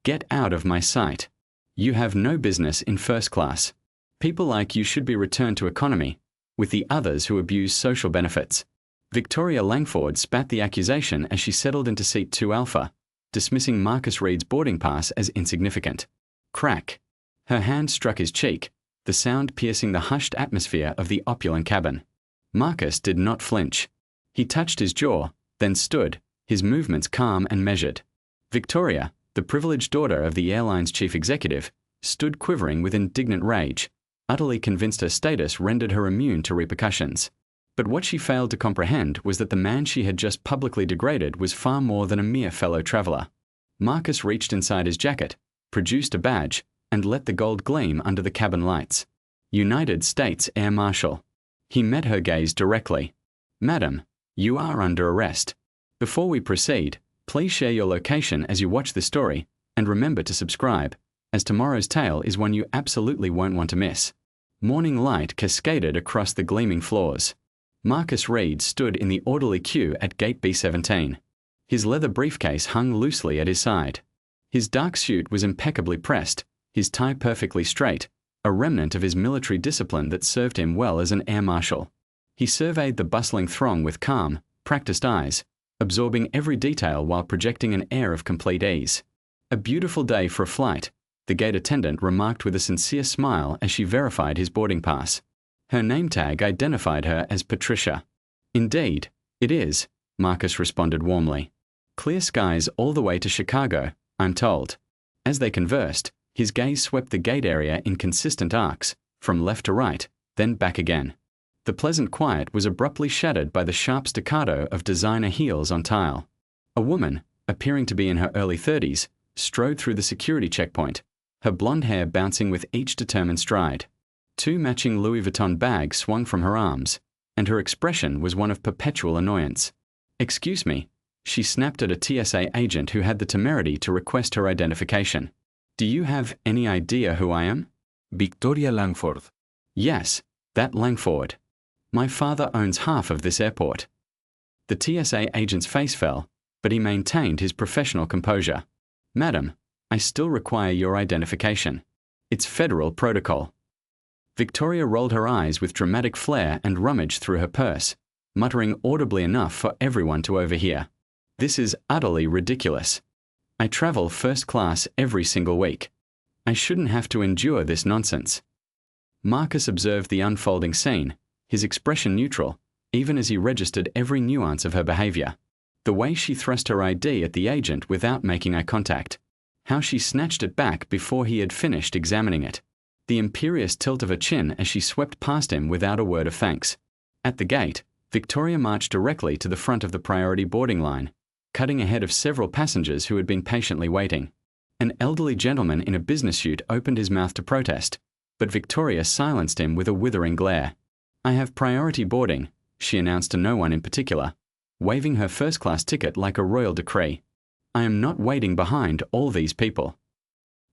Get out of my sight. You have no business in first class. People like you should be returned to economy, with the others who abuse social benefits. Victoria Langford spat the accusation as she settled into seat 2 Alpha, dismissing Marcus Reed's boarding pass as insignificant. Crack. Her hand struck his cheek, the sound piercing the hushed atmosphere of the opulent cabin. Marcus did not flinch. He touched his jaw, then stood, his movements calm and measured. Victoria, the privileged daughter of the airline's chief executive, stood quivering with indignant rage, utterly convinced her status rendered her immune to repercussions. But what she failed to comprehend was that the man she had just publicly degraded was far more than a mere fellow traveler. Marcus reached inside his jacket, produced a badge, and let the gold gleam under the cabin lights. United States Air Marshal. He met her gaze directly. Madam, you are under arrest. Before we proceed, please share your location as you watch this story, and remember to subscribe, as tomorrow's tale is one you absolutely won't want to miss. Morning light cascaded across the gleaming floors. Marcus Reed stood in the orderly queue at gate B17. His leather briefcase hung loosely at his side. His dark suit was impeccably pressed, his tie perfectly straight, a remnant of his military discipline that served him well as an air marshal. He surveyed the bustling throng with calm, practiced eyes, absorbing every detail while projecting an air of complete ease. A beautiful day for a flight, the gate attendant remarked with a sincere smile as she verified his boarding pass. Her name tag identified her as Patricia. Indeed, it is, Marcus responded warmly. Clear skies all the way to Chicago, I'm told. As they conversed, his gaze swept the gate area in consistent arcs, from left to right, then back again. The pleasant quiet was abruptly shattered by the sharp staccato of designer heels on tile. A woman, appearing to be in her early 30s, strode through the security checkpoint, her blonde hair bouncing with each determined stride. 2 matching Louis Vuitton bags swung from her arms, and her expression was one of perpetual annoyance. Excuse me, she snapped at a TSA agent who had the temerity to request her identification. Do you have any idea who I am? Victoria Langford. Yes, that Langford. My father owns half of this airport. The TSA agent's face fell, but he maintained his professional composure. Madam, I still require your identification. It's federal protocol. Victoria rolled her eyes with dramatic flair and rummaged through her purse, muttering audibly enough for everyone to overhear. This is utterly ridiculous. I travel first class every single week. I shouldn't have to endure this nonsense. Marcus observed the unfolding scene, his expression neutral, even as he registered every nuance of her behavior. The way she thrust her ID at the agent without making eye contact. How she snatched it back before he had finished examining it. The imperious tilt of her chin as she swept past him without a word of thanks. At the gate, Victoria marched directly to the front of the priority boarding line, cutting ahead of several passengers who had been patiently waiting. An elderly gentleman in a business suit opened his mouth to protest, but Victoria silenced him with a withering glare. I have priority boarding, she announced to no one in particular, waving her first-class ticket like a royal decree. I am not waiting behind all these people.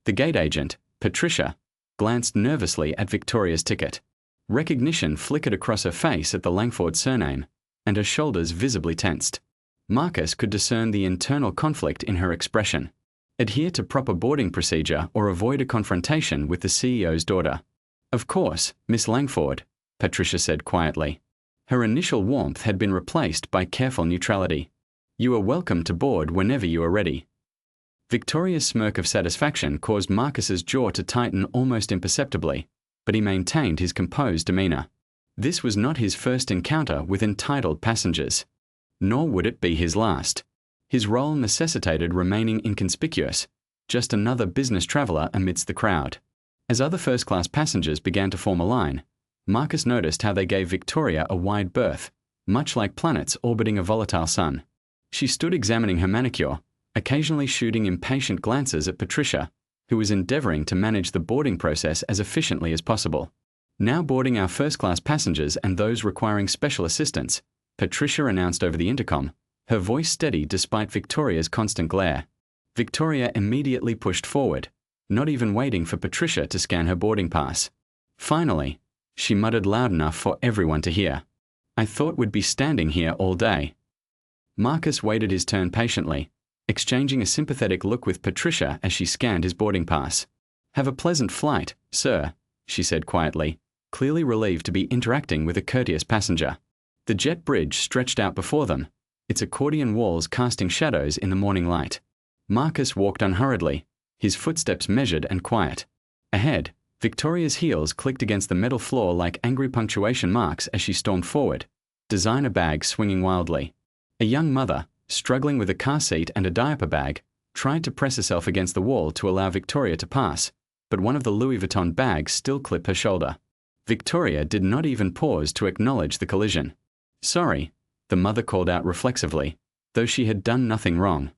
The gate agent, Patricia, glanced nervously at Victoria's ticket. Recognition flickered across her face at the Langford surname, and her shoulders visibly tensed. Marcus could discern the internal conflict in her expression. Adhere to proper boarding procedure or avoid a confrontation with the CEO's daughter. Of course, Miss Langford, Patricia said quietly. Her initial warmth had been replaced by careful neutrality. You are welcome to board whenever you are ready. Victoria's smirk of satisfaction caused Marcus's jaw to tighten almost imperceptibly, but he maintained his composed demeanor. This was not his first encounter with entitled passengers. Nor would it be his last. His role necessitated remaining inconspicuous, just another business traveler amidst the crowd. As other first-class passengers began to form a line, Marcus noticed how they gave Victoria a wide berth, much like planets orbiting a volatile sun. She stood examining her manicure, occasionally shooting impatient glances at Patricia, who was endeavoring to manage the boarding process as efficiently as possible. Now boarding our first-class passengers and those requiring special assistance, Patricia announced over the intercom, her voice steady despite Victoria's constant glare. Victoria immediately pushed forward, not even waiting for Patricia to scan her boarding pass. Finally, she muttered loud enough for everyone to hear. I thought we'd be standing here all day. Marcus waited his turn patiently, exchanging a sympathetic look with Patricia as she scanned his boarding pass. "Have a pleasant flight, sir," she said quietly, clearly relieved to be interacting with a courteous passenger. The jet bridge stretched out before them, its accordion walls casting shadows in the morning light. Marcus walked unhurriedly, his footsteps measured and quiet. Ahead, Victoria's heels clicked against the metal floor like angry punctuation marks as she stormed forward, designer bag swinging wildly. A young mother, struggling with a car seat and a diaper bag, tried to press herself against the wall to allow Victoria to pass, but one of the Louis Vuitton bags still clipped her shoulder. Victoria did not even pause to acknowledge the collision. "Sorry," the mother called out reflexively, though she had done nothing wrong.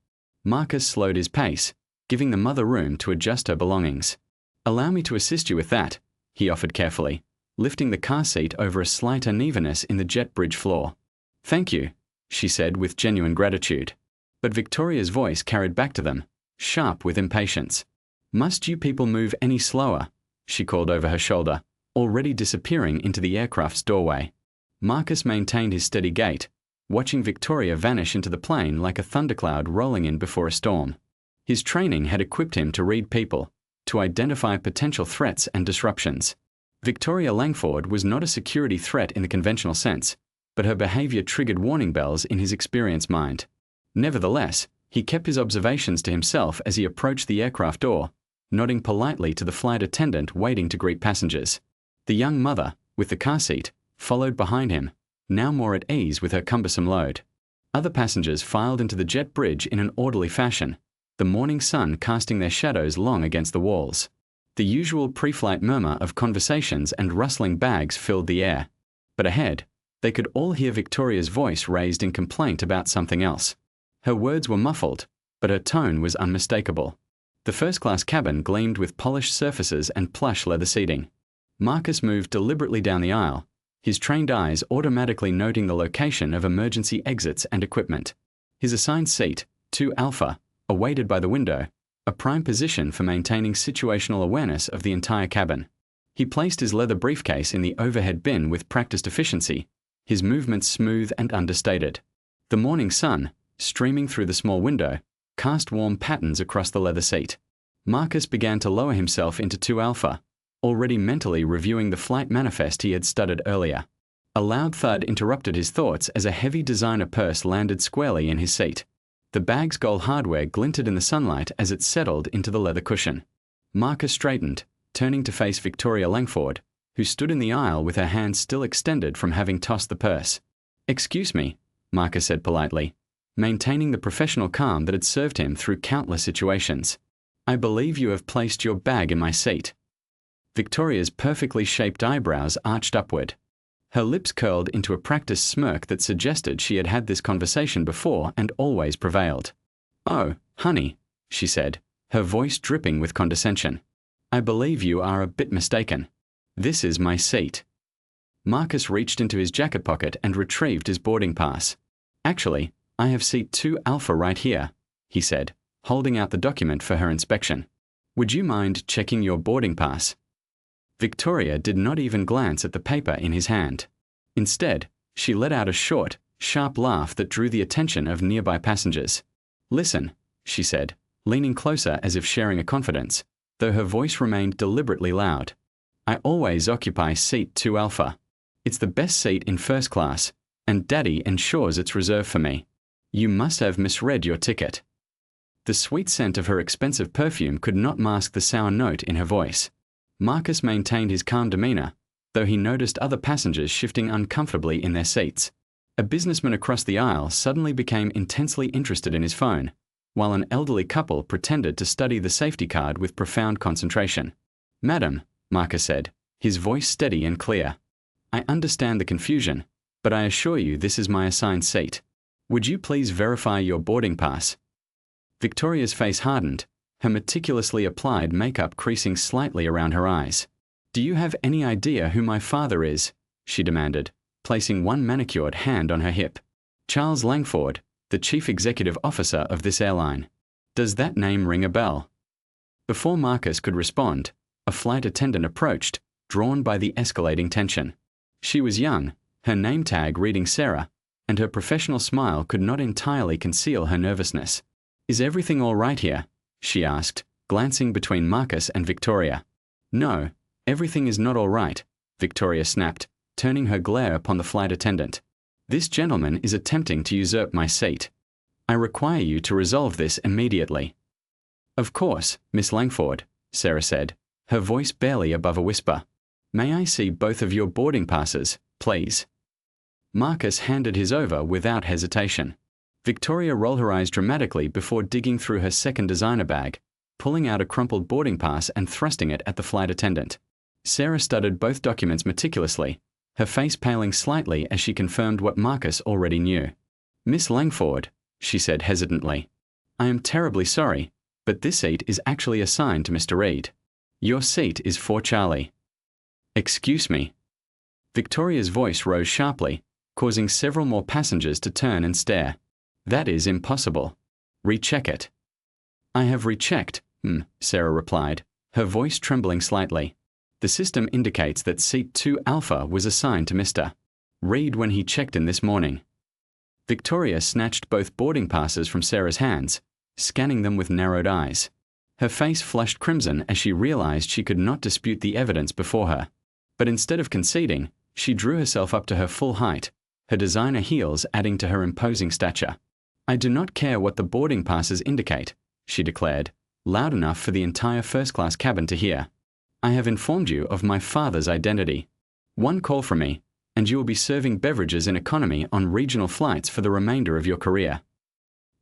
Marcus slowed his pace, giving the mother room to adjust her belongings. "Allow me to assist you with that," he offered carefully, lifting the car seat over a slight unevenness in the jet bridge floor. "Thank you," she said with genuine gratitude. But Victoria's voice carried back to them, sharp with impatience. "Must you people move any slower?" she called over her shoulder, already disappearing into the aircraft's doorway. Marcus maintained his steady gait, watching Victoria vanish into the plane like a thundercloud rolling in before a storm. His training had equipped him to read people, to identify potential threats and disruptions. Victoria Langford was not a security threat in the conventional sense, but her behavior triggered warning bells in his experienced mind. Nevertheless, he kept his observations to himself as he approached the aircraft door, nodding politely to the flight attendant waiting to greet passengers. The young mother, with the car seat, followed behind him, now more at ease with her cumbersome load. Other passengers filed into the jet bridge in an orderly fashion, the morning sun casting their shadows long against the walls. The usual pre-flight murmur of conversations and rustling bags filled the air. But ahead, they could all hear Victoria's voice raised in complaint about something else. Her words were muffled, but her tone was unmistakable. The first-class cabin gleamed with polished surfaces and plush leather seating. Marcus moved deliberately down the aisle, his trained eyes automatically noting the location of emergency exits and equipment. His assigned seat, 2 Alpha, awaited by the window, a prime position for maintaining situational awareness of the entire cabin. He placed his leather briefcase in the overhead bin with practiced efficiency, his movements smooth and understated. The morning sun, streaming through the small window, cast warm patterns across the leather seat. Marcus began to lower himself into 2 Alpha, already mentally reviewing the flight manifest he had studied earlier. A loud thud interrupted his thoughts as a heavy designer purse landed squarely in his seat. The bag's gold hardware glinted in the sunlight as it settled into the leather cushion. Marcus straightened, turning to face Victoria Langford, who stood in the aisle with her hand still extended from having tossed the purse. "Excuse me," Marcus said politely, maintaining the professional calm that had served him through countless situations. "I believe you have placed your bag in my seat." Victoria's perfectly shaped eyebrows arched upward. Her lips curled into a practiced smirk that suggested she had had this conversation before and always prevailed. "Oh, honey," she said, her voice dripping with condescension. "I believe you are a bit mistaken. This is my seat." Marcus reached into his jacket pocket and retrieved his boarding pass. "Actually, I have seat 2 Alpha right here," he said, holding out the document for her inspection. "Would you mind checking your boarding pass?" Victoria did not even glance at the paper in his hand. Instead, she let out a short, sharp laugh that drew the attention of nearby passengers. "Listen," she said, leaning closer as if sharing a confidence, though her voice remained deliberately loud. "I always occupy seat 2 Alpha. It's the best seat in first class, and Daddy ensures it's reserved for me. You must have misread your ticket." The sweet scent of her expensive perfume could not mask the sour note in her voice. Marcus maintained his calm demeanor, though he noticed other passengers shifting uncomfortably in their seats. A businessman across the aisle suddenly became intensely interested in his phone, while an elderly couple pretended to study the safety card with profound concentration. "Madam," Marcus said, his voice steady and clear, "I understand the confusion, but I assure you this is my assigned seat. Would you please verify your boarding pass?" Victoria's face hardened, her meticulously applied makeup creasing slightly around her eyes. "Do you have any idea who my father is?" she demanded, placing one manicured hand on her hip. "Charles Langford, the chief executive officer of this airline. Does that name ring a bell?" Before Marcus could respond, a flight attendant approached, drawn by the escalating tension. She was young, her name tag reading Sarah, and her professional smile could not entirely conceal her nervousness. Is everything all right here? She asked, glancing between Marcus and Victoria. No, everything is not all right, Victoria snapped, turning her glare upon the flight attendant. This gentleman is attempting to usurp my seat. I require you to resolve this immediately. Of course, Miss Langford, Sarah said, her voice barely above a whisper. May I see both of your boarding passes, please? Marcus handed his over without hesitation. Victoria rolled her eyes dramatically before digging through her second designer bag, pulling out a crumpled boarding pass and thrusting it at the flight attendant. Sarah studied both documents meticulously, her face paling slightly as she confirmed what Marcus already knew. Miss Langford, she said hesitantly, I am terribly sorry, but this seat is actually assigned to Mr. Reed. Your seat is for Charlie. Excuse me. Victoria's voice rose sharply, causing several more passengers to turn and stare. That is impossible. Recheck it. I have rechecked, Sarah replied, her voice trembling slightly. The system indicates that seat 2 Alpha was assigned to Mr. Reed when he checked in this morning. Victoria snatched both boarding passes from Sarah's hands, scanning them with narrowed eyes. Her face flushed crimson as she realized she could not dispute the evidence before her. But instead of conceding, she drew herself up to her full height, her designer heels adding to her imposing stature. I do not care what the boarding passes indicate, she declared, loud enough for the entire first-class cabin to hear. I have informed you of my father's identity. One call from me, and you will be serving beverages in economy on regional flights for the remainder of your career.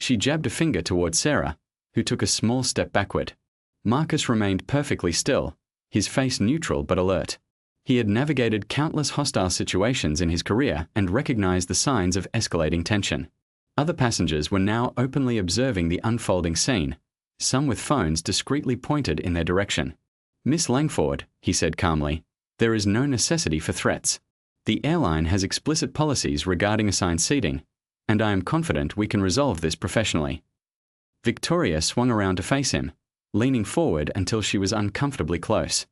She jabbed a finger towards Sarah, who took a small step backward. Marcus remained perfectly still, his face neutral but alert. He had navigated countless hostile situations in his career and recognized the signs of escalating tension. Other passengers were now openly observing the unfolding scene, some with phones discreetly pointed in their direction. Miss Langford, he said calmly, there is no necessity for threats. The airline has explicit policies regarding assigned seating, and I am confident we can resolve this professionally. Victoria swung around to face him, leaning forward until she was uncomfortably close.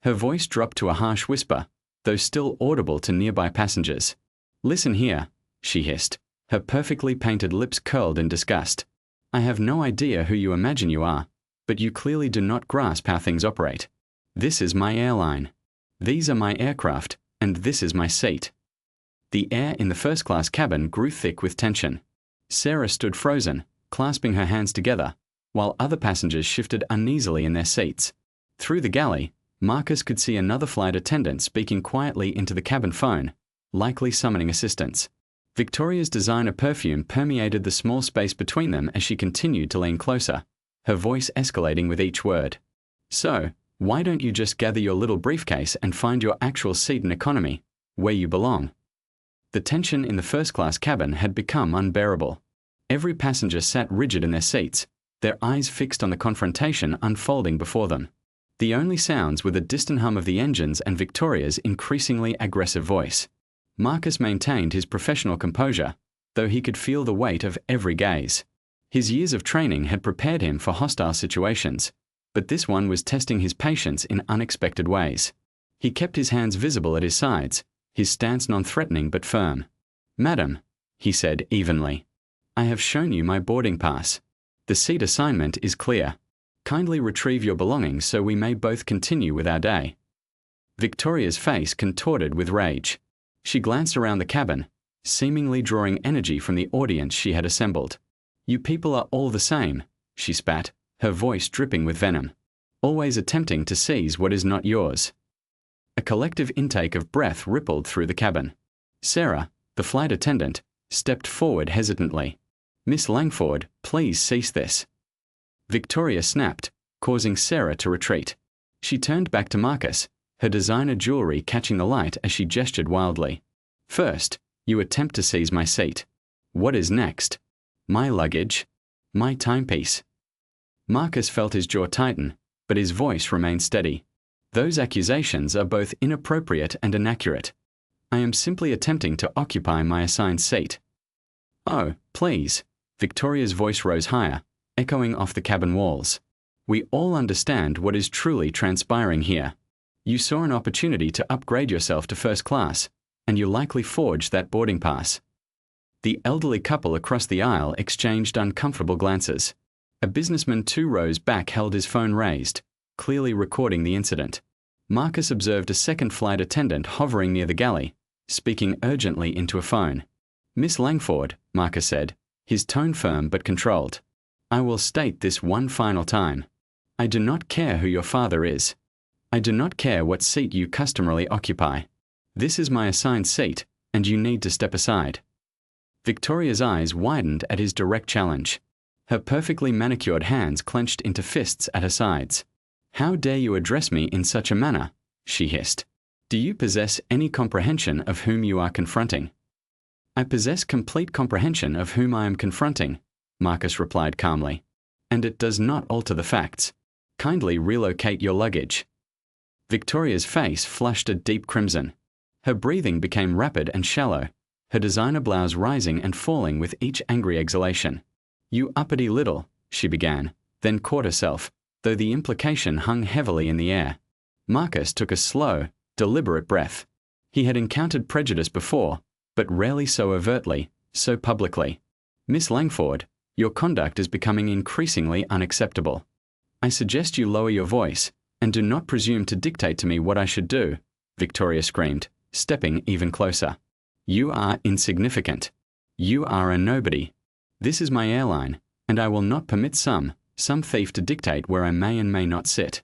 Her voice dropped to a harsh whisper, though still audible to nearby passengers. Listen here, she hissed, her perfectly painted lips curled in disgust. I have no idea who you imagine you are, but you clearly do not grasp how things operate. This is my airline. These are my aircraft, and this is my seat. The air in the first-class cabin grew thick with tension. Sarah stood frozen, clasping her hands together, while other passengers shifted uneasily in their seats. Through the galley, Marcus could see another flight attendant speaking quietly into the cabin phone, likely summoning assistance. Victoria's designer perfume permeated the small space between them as she continued to lean closer, her voice escalating with each word. So, why don't you just gather your little briefcase and find your actual seat in economy, where you belong? The tension in the first-class cabin had become unbearable. Every passenger sat rigid in their seats, their eyes fixed on the confrontation unfolding before them. The only sounds were the distant hum of the engines and Victoria's increasingly aggressive voice. Marcus maintained his professional composure, though he could feel the weight of every gaze. His years of training had prepared him for hostile situations, but this one was testing his patience in unexpected ways. He kept his hands visible at his sides, his stance non-threatening but firm. Madam, he said evenly, I have shown you my boarding pass. The seat assignment is clear. Kindly retrieve your belongings so we may both continue with our day. Victoria's face contorted with rage. She glanced around the cabin, seemingly drawing energy from the audience she had assembled. You people are all the same, she spat, her voice dripping with venom, always attempting to seize what is not yours. A collective intake of breath rippled through the cabin. Sarah, the flight attendant, stepped forward hesitantly. Miss Langford, please cease this. Victoria snapped, causing Sarah to retreat. She turned back to Marcus, her designer jewelry catching the light as she gestured wildly. First, you attempt to seize my seat. What is next? My luggage? My timepiece? Marcus felt his jaw tighten, but his voice remained steady. Those accusations are both inappropriate and inaccurate. I am simply attempting to occupy my assigned seat. Oh, please. Victoria's voice rose higher, echoing off the cabin walls. We all understand what is truly transpiring here. You saw an opportunity to upgrade yourself to first class, and you likely forged that boarding pass. The elderly couple across the aisle exchanged uncomfortable glances. A businessman 2 rows back held his phone raised, clearly recording the incident. Marcus observed a second flight attendant hovering near the galley, speaking urgently into a phone. "Miss Langford," Marcus said, his tone firm but controlled. "I will state this one final time. I do not care who your father is. I do not care what seat you customarily occupy. This is my assigned seat, and you need to step aside." Victoria's eyes widened at his direct challenge. Her perfectly manicured hands clenched into fists at her sides. "How dare you address me in such a manner?" she hissed. "Do you possess any comprehension of whom you are confronting?" "I possess complete comprehension of whom I am confronting," Marcus replied calmly. "And it does not alter the facts. Kindly relocate your luggage." Victoria's face flushed a deep crimson. Her breathing became rapid and shallow, her designer blouse rising and falling with each angry exhalation. "You uppity little," she began, then caught herself, though the implication hung heavily in the air. Marcus took a slow, deliberate breath. He had encountered prejudice before, but rarely so overtly, so publicly. "Miss Langford, your conduct is becoming increasingly unacceptable. I suggest you lower your voice, and do not presume to dictate to me what I should do," Victoria screamed, stepping even closer. "You are insignificant. You are a nobody. This is my airline, and I will not permit some thief to dictate where I may and may not sit."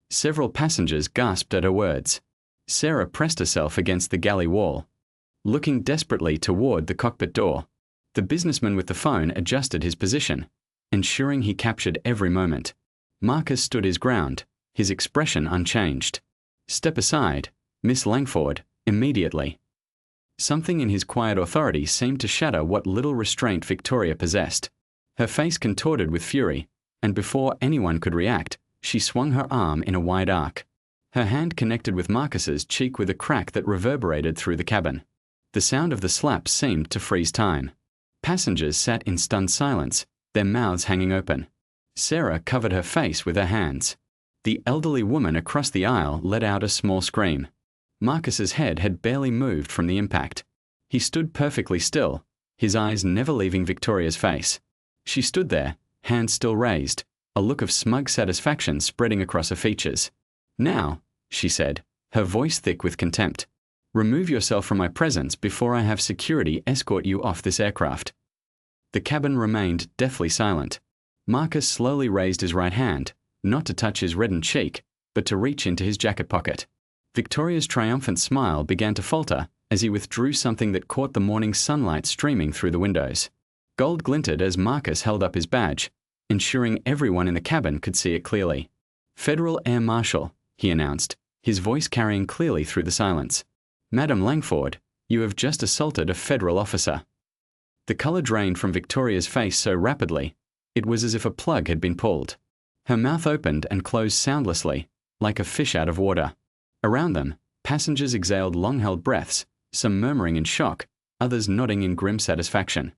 Several passengers gasped at her words. Sarah pressed herself against the galley wall, looking desperately toward the cockpit door. The businessman with the phone adjusted his position, ensuring he captured every moment. Marcus stood his ground, his expression unchanged. "Step aside, Miss Langford, immediately." Something in his quiet authority seemed to shatter what little restraint Victoria possessed. Her face contorted with fury, and before anyone could react, she swung her arm in a wide arc. Her hand connected with Marcus's cheek with a crack that reverberated through the cabin. The sound of the slap seemed to freeze time. Passengers sat in stunned silence, their mouths hanging open. Sarah covered her face with her hands. The elderly woman across the aisle let out a small scream. Marcus's head had barely moved from the impact. He stood perfectly still, his eyes never leaving Victoria's face. She stood there, hands still raised, a look of smug satisfaction spreading across her features. "Now," she said, her voice thick with contempt, "remove yourself from my presence before I have security escort you off this aircraft." The cabin remained deathly silent. Marcus slowly raised his right hand, not to touch his reddened cheek, but to reach into his jacket pocket. Victoria's triumphant smile began to falter as he withdrew something that caught the morning sunlight streaming through the windows. Gold glinted as Marcus held up his badge, ensuring everyone in the cabin could see it clearly. "Federal Air Marshal," he announced, his voice carrying clearly through the silence. "Madam Langford, you have just assaulted a federal officer." The color drained from Victoria's face so rapidly, it was as if a plug had been pulled. Her mouth opened and closed soundlessly, like a fish out of water. Around them, passengers exhaled long-held breaths, some murmuring in shock, others nodding in grim satisfaction.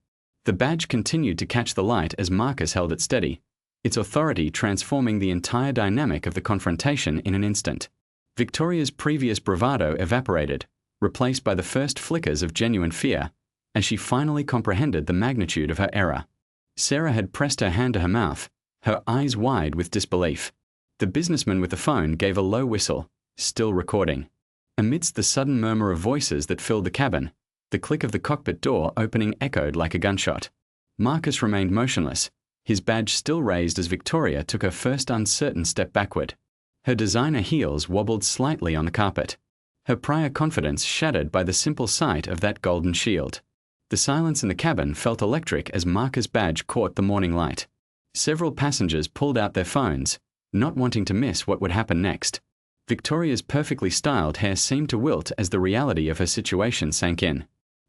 The badge continued to catch the light as Marcus held it steady, its authority transforming the entire dynamic of the confrontation in an instant. Victoria's previous bravado evaporated, replaced by the first flickers of genuine fear, as she finally comprehended the magnitude of her error. Sarah had pressed her hand to her mouth, her eyes wide with disbelief. The businessman with the phone gave a low whistle, still recording. Amidst the sudden murmur of voices that filled the cabin, the click of the cockpit door opening echoed like a gunshot. Marcus remained motionless, his badge still raised as Victoria took her first uncertain step backward. Her designer heels wobbled slightly on the carpet, her prior confidence shattered by the simple sight of that golden shield. The silence in the cabin felt electric as Marcus' badge caught the morning light. Several passengers pulled out their phones, not wanting to miss what would happen next. Victoria's perfectly styled hair seemed to wilt as the reality of her situation sank in.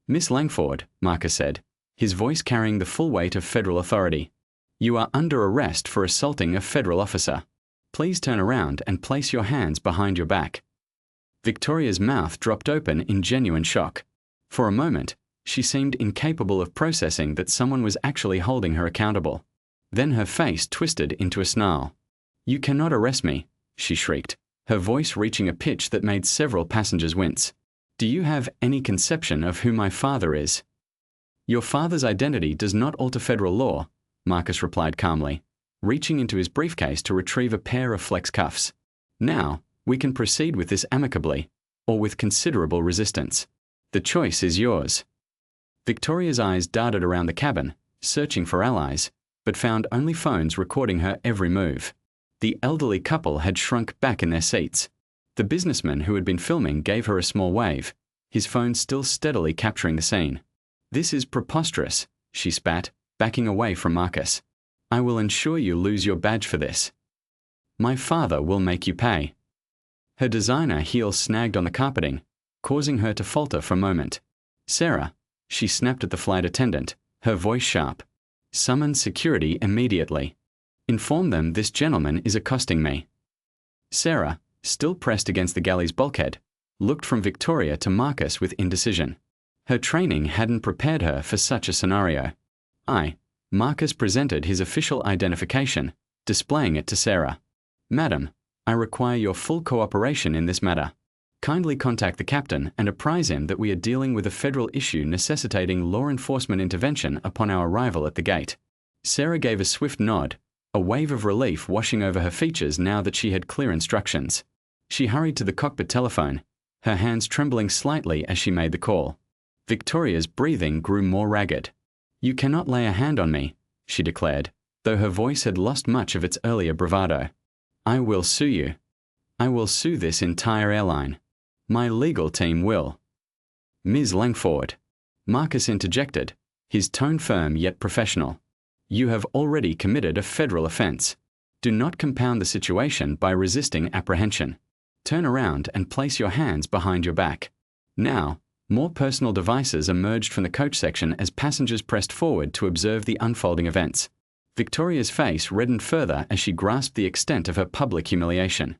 "Miss Langford," Marcus said, his voice carrying the full weight of federal authority, "you are under arrest for assaulting a federal officer. Please turn around and place your hands behind your back." Victoria's mouth dropped open in genuine shock. For a moment, she seemed incapable of processing that someone was actually holding her accountable. Then her face twisted into a snarl. "You cannot arrest me," she shrieked, her voice reaching a pitch that made several passengers wince. "Do you have any conception of who my father is?" "Your father's identity does not alter federal law, Marcus replied calmly, reaching into his briefcase to retrieve a pair of flex cuffs. Now, we can proceed with this amicably, or with considerable resistance. The choice is yours. Victoria's eyes darted around the cabin, searching for allies, but found only phones recording her every move. The elderly couple had shrunk back in their seats. The businessman who had been filming gave her a small wave, his phone still steadily capturing the scene. "This is preposterous," she spat, backing away from Marcus. "I will ensure you lose your badge for this. My father will make you pay." Her designer heel snagged on the carpeting, causing her to falter for a moment. "Sarah," she snapped at the flight attendant, her voice sharp. "Summon security immediately. Inform them this gentleman is accosting me." Sarah, still pressed against the galley's bulkhead, looked from Victoria to Marcus with indecision. Her training hadn't prepared her for such a scenario. Marcus presented his official identification, displaying it to Sarah. "Madam, I require your full cooperation in this matter. Kindly contact the captain and apprise him that we are dealing with a federal issue necessitating law enforcement intervention upon our arrival at the gate." Sarah gave a swift nod, a wave of relief washing over her features now that she had clear instructions. She hurried to the cockpit telephone, her hands trembling slightly as she made the call. Victoria's breathing grew more ragged. "You cannot lay a hand on me," she declared, though her voice had lost much of its earlier bravado. "I will sue you. I will sue this entire airline. My legal team will." "Ms. Langford," Marcus interjected, his tone firm yet professional. "You have already committed a federal offense. Do not compound the situation by resisting apprehension. Turn around and place your hands behind your back." Now, more personal devices emerged from the coach section as passengers pressed forward to observe the unfolding events. Victoria's face reddened further as she grasped the extent of her public humiliation.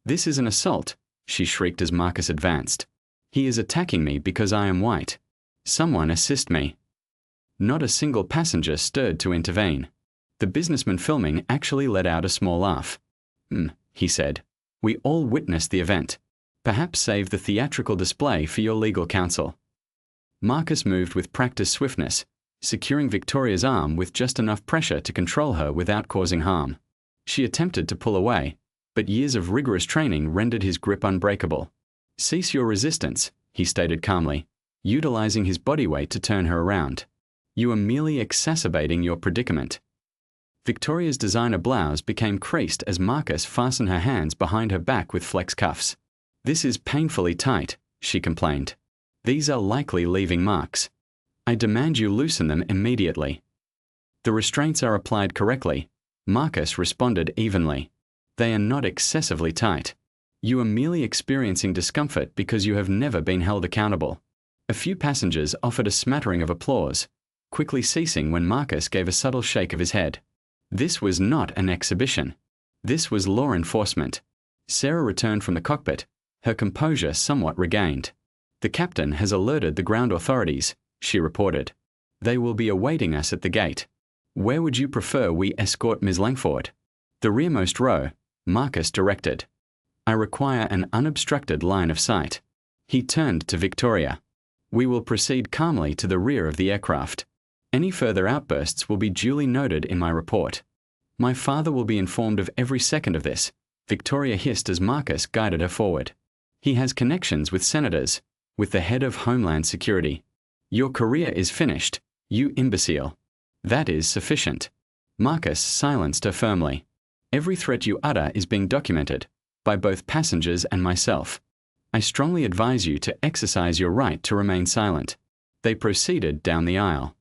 "This is an assault," she shrieked as Marcus advanced. "He is attacking me because I am white. Someone assist me." Not a single passenger stirred to intervene. The businessman filming actually let out a small laugh. He said. "We all witnessed the event. Perhaps save the theatrical display for your legal counsel." Marcus moved with practiced swiftness, securing Victoria's arm with just enough pressure to control her without causing harm. She attempted to pull away, but years of rigorous training rendered his grip unbreakable. "Cease your resistance," he stated calmly, utilizing his body weight to turn her around. "You are merely exacerbating your predicament." Victoria's designer blouse became creased as Marcus fastened her hands behind her back with flex cuffs. "This is painfully tight," she complained. "These are likely leaving marks. I demand you loosen them immediately." "The restraints are applied correctly," Marcus responded evenly. "They are not excessively tight. You are merely experiencing discomfort because you have never been held accountable." A few passengers offered a smattering of applause, quickly ceasing when Marcus gave a subtle shake of his head. This was not an exhibition. This was law enforcement. Sarah returned from the cockpit, her composure somewhat regained. "The captain has alerted the ground authorities," she reported. "They will be awaiting us at the gate. Where would you prefer we escort Ms. Langford?" "The rearmost row," Marcus directed. "I require an unobstructed line of sight." He turned to Victoria. "We will proceed calmly to the rear of the aircraft. Any further outbursts will be duly noted in my report. My father will be informed of every second of this," Victoria hissed as Marcus guided her forward. "He has connections with senators, with the head of Homeland Security. Your career is finished, you imbecile. That is sufficient." Marcus silenced her firmly. "Every threat you utter is being documented, by both passengers and myself. I strongly advise you to exercise your right to remain silent." They proceeded down the aisle.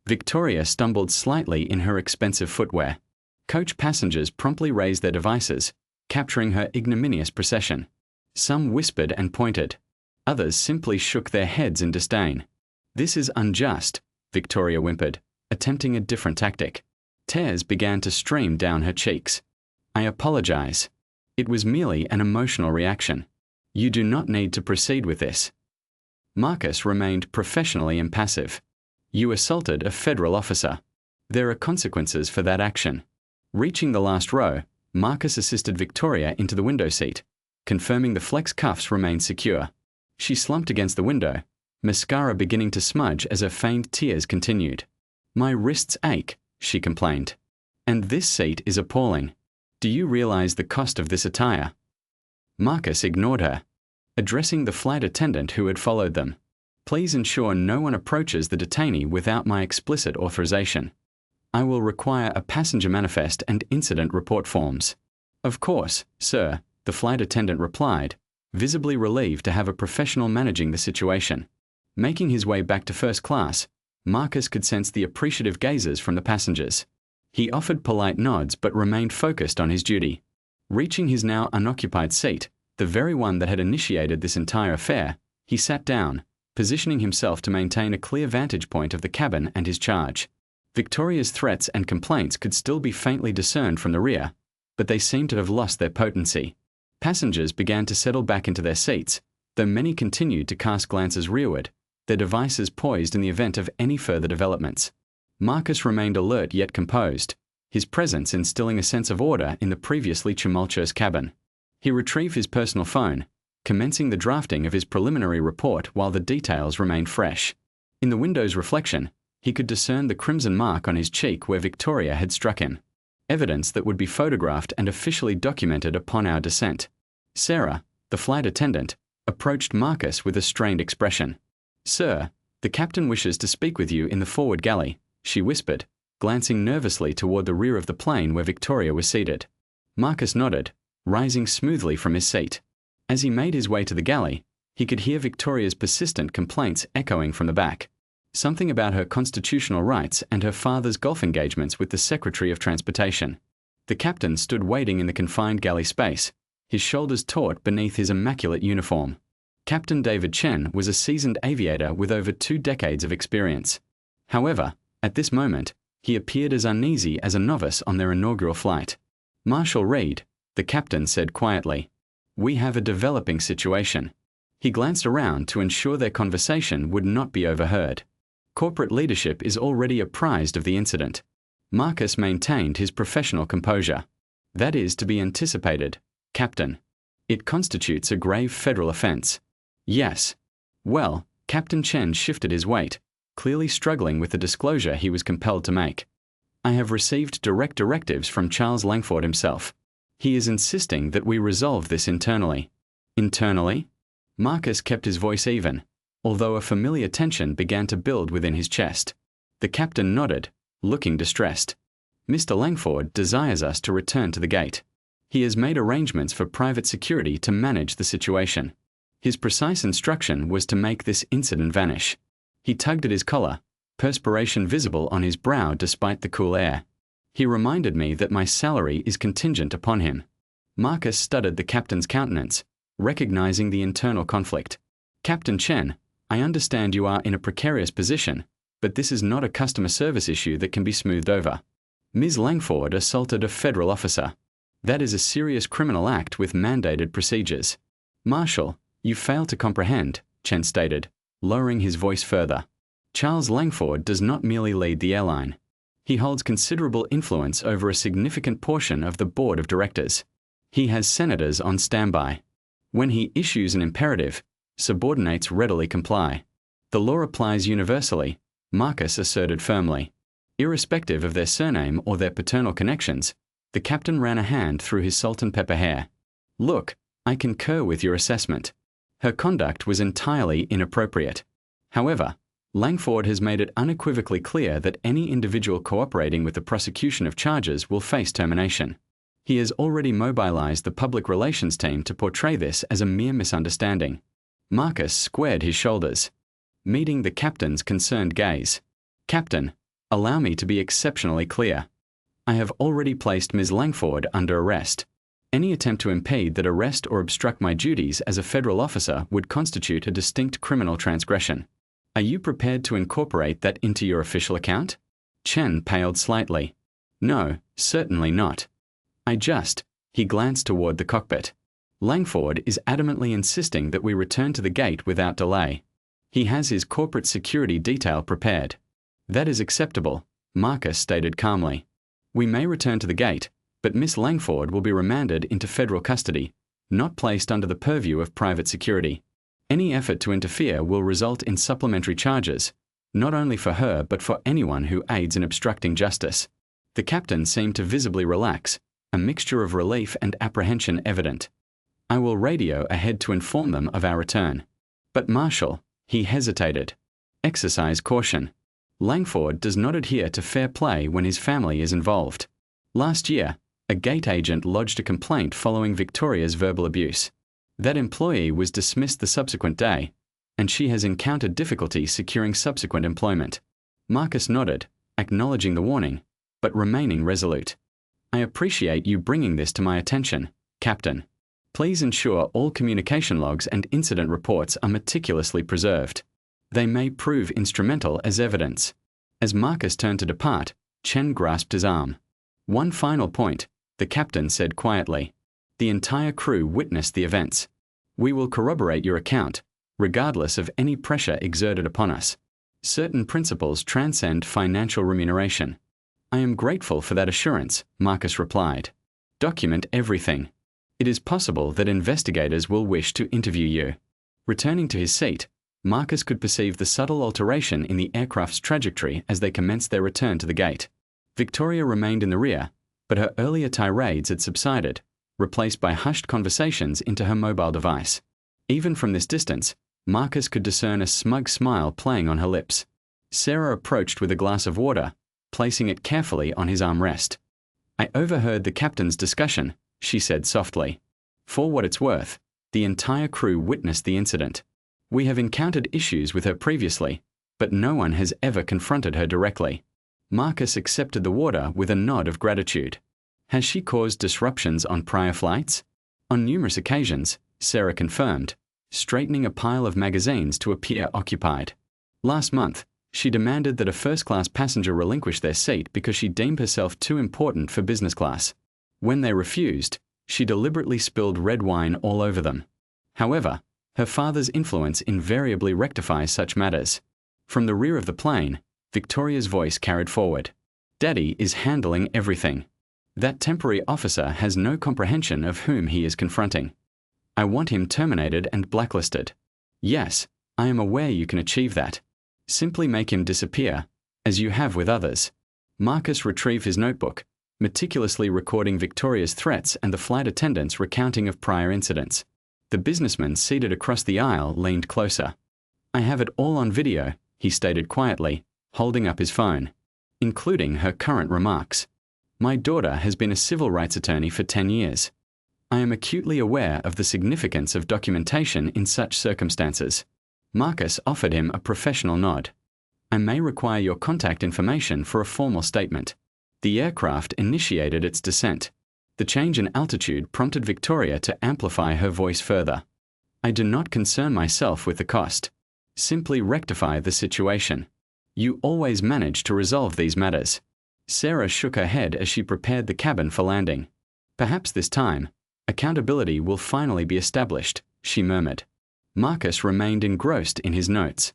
Victoria stumbled slightly in her expensive footwear. Coach passengers promptly raised their devices, capturing her ignominious procession. Some whispered and pointed. Others simply shook their heads in disdain. "This is unjust," Victoria whimpered, attempting a different tactic. Tears began to stream down her cheeks. "I apologize. It was merely an emotional reaction. You do not need to proceed with this." Marcus remained professionally impassive. "You assaulted a federal officer. There are consequences for that action." Reaching the last row, Marcus assisted Victoria into the window seat, confirming the flex cuffs remained secure. She slumped against the window, mascara beginning to smudge as her feigned tears continued. "My wrists ache," she complained. And this seat is appalling. Do you realize the cost of this attire? Marcus ignored her, addressing the flight attendant who had followed them. Please ensure no one approaches the detainee without my explicit authorization. I will require a passenger manifest and incident report forms. Of course, sir, the flight attendant replied, visibly relieved to have a professional managing the situation. Making his way back to first class, Marcus could sense the appreciative gazes from the passengers. He offered polite nods but remained focused on his duty. Reaching his now unoccupied seat, the very one that had initiated this entire affair, he sat down, positioning himself to maintain a clear vantage point of the cabin and his charge. Victoria's threats and complaints could still be faintly discerned from the rear, but they seemed to have lost their potency. Passengers began to settle back into their seats, though many continued to cast glances rearward, their devices poised in the event of any further developments. Marcus remained alert yet composed, his presence instilling a sense of order in the previously tumultuous cabin. He retrieved his personal phone, commencing the drafting of his preliminary report while the details remained fresh. In the window's reflection, he could discern the crimson mark on his cheek where Victoria had struck him, evidence that would be photographed and officially documented upon our descent. Sarah, the flight attendant, approached Marcus with a strained expression. Sir, the captain wishes to speak with you in the forward galley, she whispered, glancing nervously toward the rear of the plane where Victoria was seated. Marcus nodded, rising smoothly from his seat. As he made his way to the galley, he could hear Victoria's persistent complaints echoing from the back. Something about her constitutional rights and her father's golf engagements with the Secretary of Transportation. The captain stood waiting in the confined galley space, his shoulders taut beneath his immaculate uniform. Captain David Chen was a seasoned aviator with over 2 decades of experience. However, at this moment, he appeared as uneasy as a novice on their inaugural flight. Marshal Reed, the captain said quietly, "We have a developing situation." He glanced around to ensure their conversation would not be overheard. Corporate leadership is already apprised of the incident. Marcus maintained his professional composure. That is to be anticipated, Captain. It constitutes a grave federal offense. Yes. Well, Captain Chen shifted his weight, clearly struggling with the disclosure he was compelled to make. I have received direct directives from Charles Langford himself. He is insisting that we resolve this internally. Internally? Marcus kept his voice even, although a familiar tension began to build within his chest. The captain nodded, looking distressed. Mr. Langford desires us to return to the gate. He has made arrangements for private security to manage the situation. His precise instruction was to make this incident vanish. He tugged at his collar, perspiration visible on his brow despite the cool air. He reminded me that my salary is contingent upon him. Marcus studied the captain's countenance, recognizing the internal conflict. Captain Chen, I understand you are in a precarious position, but this is not a customer service issue that can be smoothed over. Ms. Langford assaulted a federal officer. That is a serious criminal act with mandated procedures. Marshal, you fail to comprehend, Chen stated, lowering his voice further. Charles Langford does not merely lead the airline. He holds considerable influence over a significant portion of the board of directors. He has senators on standby. When he issues an imperative, subordinates readily comply. The law applies universally, Marcus asserted firmly. Irrespective of their surname or their paternal connections, the captain ran a hand through his salt and pepper hair. Look, I concur with your assessment. Her conduct was entirely inappropriate. However, Langford has made it unequivocally clear that any individual cooperating with the prosecution of charges will face termination. He has already mobilized the public relations team to portray this as a mere misunderstanding. Marcus squared his shoulders, meeting the captain's concerned gaze. Captain, allow me to be exceptionally clear. I have already placed Ms. Langford under arrest. Any attempt to impede that arrest or obstruct my duties as a federal officer would constitute a distinct criminal transgression. Are you prepared to incorporate that into your official account? Chen paled slightly. No, certainly not. He glanced toward the cockpit. Langford is adamantly insisting that we return to the gate without delay. He has his corporate security detail prepared. That is acceptable, Marcus stated calmly. We may return to the gate, but Miss Langford will be remanded into federal custody, not placed under the purview of private security. Any effort to interfere will result in supplementary charges, not only for her but for anyone who aids in obstructing justice. The captain seemed to visibly relax, a mixture of relief and apprehension evident. I will radio ahead to inform them of our return. But Marshal, he hesitated. Exercise caution. Langford does not adhere to fair play when his family is involved. Last year, a gate agent lodged a complaint following Victoria's verbal abuse. That employee was dismissed the subsequent day, and she has encountered difficulty securing subsequent employment. Marcus nodded, acknowledging the warning, but remaining resolute. I appreciate you bringing this to my attention, Captain. Please ensure all communication logs and incident reports are meticulously preserved. They may prove instrumental as evidence. As Marcus turned to depart, Chen grasped his arm. One final point, the captain said quietly. The entire crew witnessed the events. We will corroborate your account, regardless of any pressure exerted upon us. Certain principles transcend financial remuneration. I am grateful for that assurance, Marcus replied. Document everything. It is possible that investigators will wish to interview you. Returning to his seat, Marcus could perceive the subtle alteration in the aircraft's trajectory as they commenced their return to the gate. Victoria remained in the rear, but her earlier tirades had subsided, replaced by hushed conversations into her mobile device. Even from this distance, Marcus could discern a smug smile playing on her lips. Sarah approached with a glass of water, placing it carefully on his armrest. I overheard the captain's discussion, she said softly. For what it's worth, the entire crew witnessed the incident. We have encountered issues with her previously, but no one has ever confronted her directly. Marcus accepted the water with a nod of gratitude. Has she caused disruptions on prior flights? On numerous occasions, Sarah confirmed, straightening a pile of magazines to appear occupied. Last month, she demanded that a first-class passenger relinquish their seat because she deemed herself too important for business class. When they refused, she deliberately spilled red wine all over them. However, her father's influence invariably rectifies such matters. From the rear of the plane, Victoria's voice carried forward. Daddy is handling everything. That temporary officer has no comprehension of whom he is confronting. I want him terminated and blacklisted. Yes, I am aware you can achieve that. Simply make him disappear, as you have with others. Marcus retrieved his notebook, meticulously recording Victoria's threats and the flight attendant's recounting of prior incidents. The businessman seated across the aisle leaned closer. I have it all on video, he stated quietly, holding up his phone, including her current remarks. My daughter has been a civil rights attorney for 10 years. I am acutely aware of the significance of documentation in such circumstances. Marcus offered him a professional nod. I may require your contact information for a formal statement. The aircraft initiated its descent. The change in altitude prompted Victoria to amplify her voice further. I do not concern myself with the cost. Simply rectify the situation. You always manage to resolve these matters. Sarah shook her head as she prepared the cabin for landing. Perhaps this time, accountability will finally be established, she murmured. Marcus remained engrossed in his notes,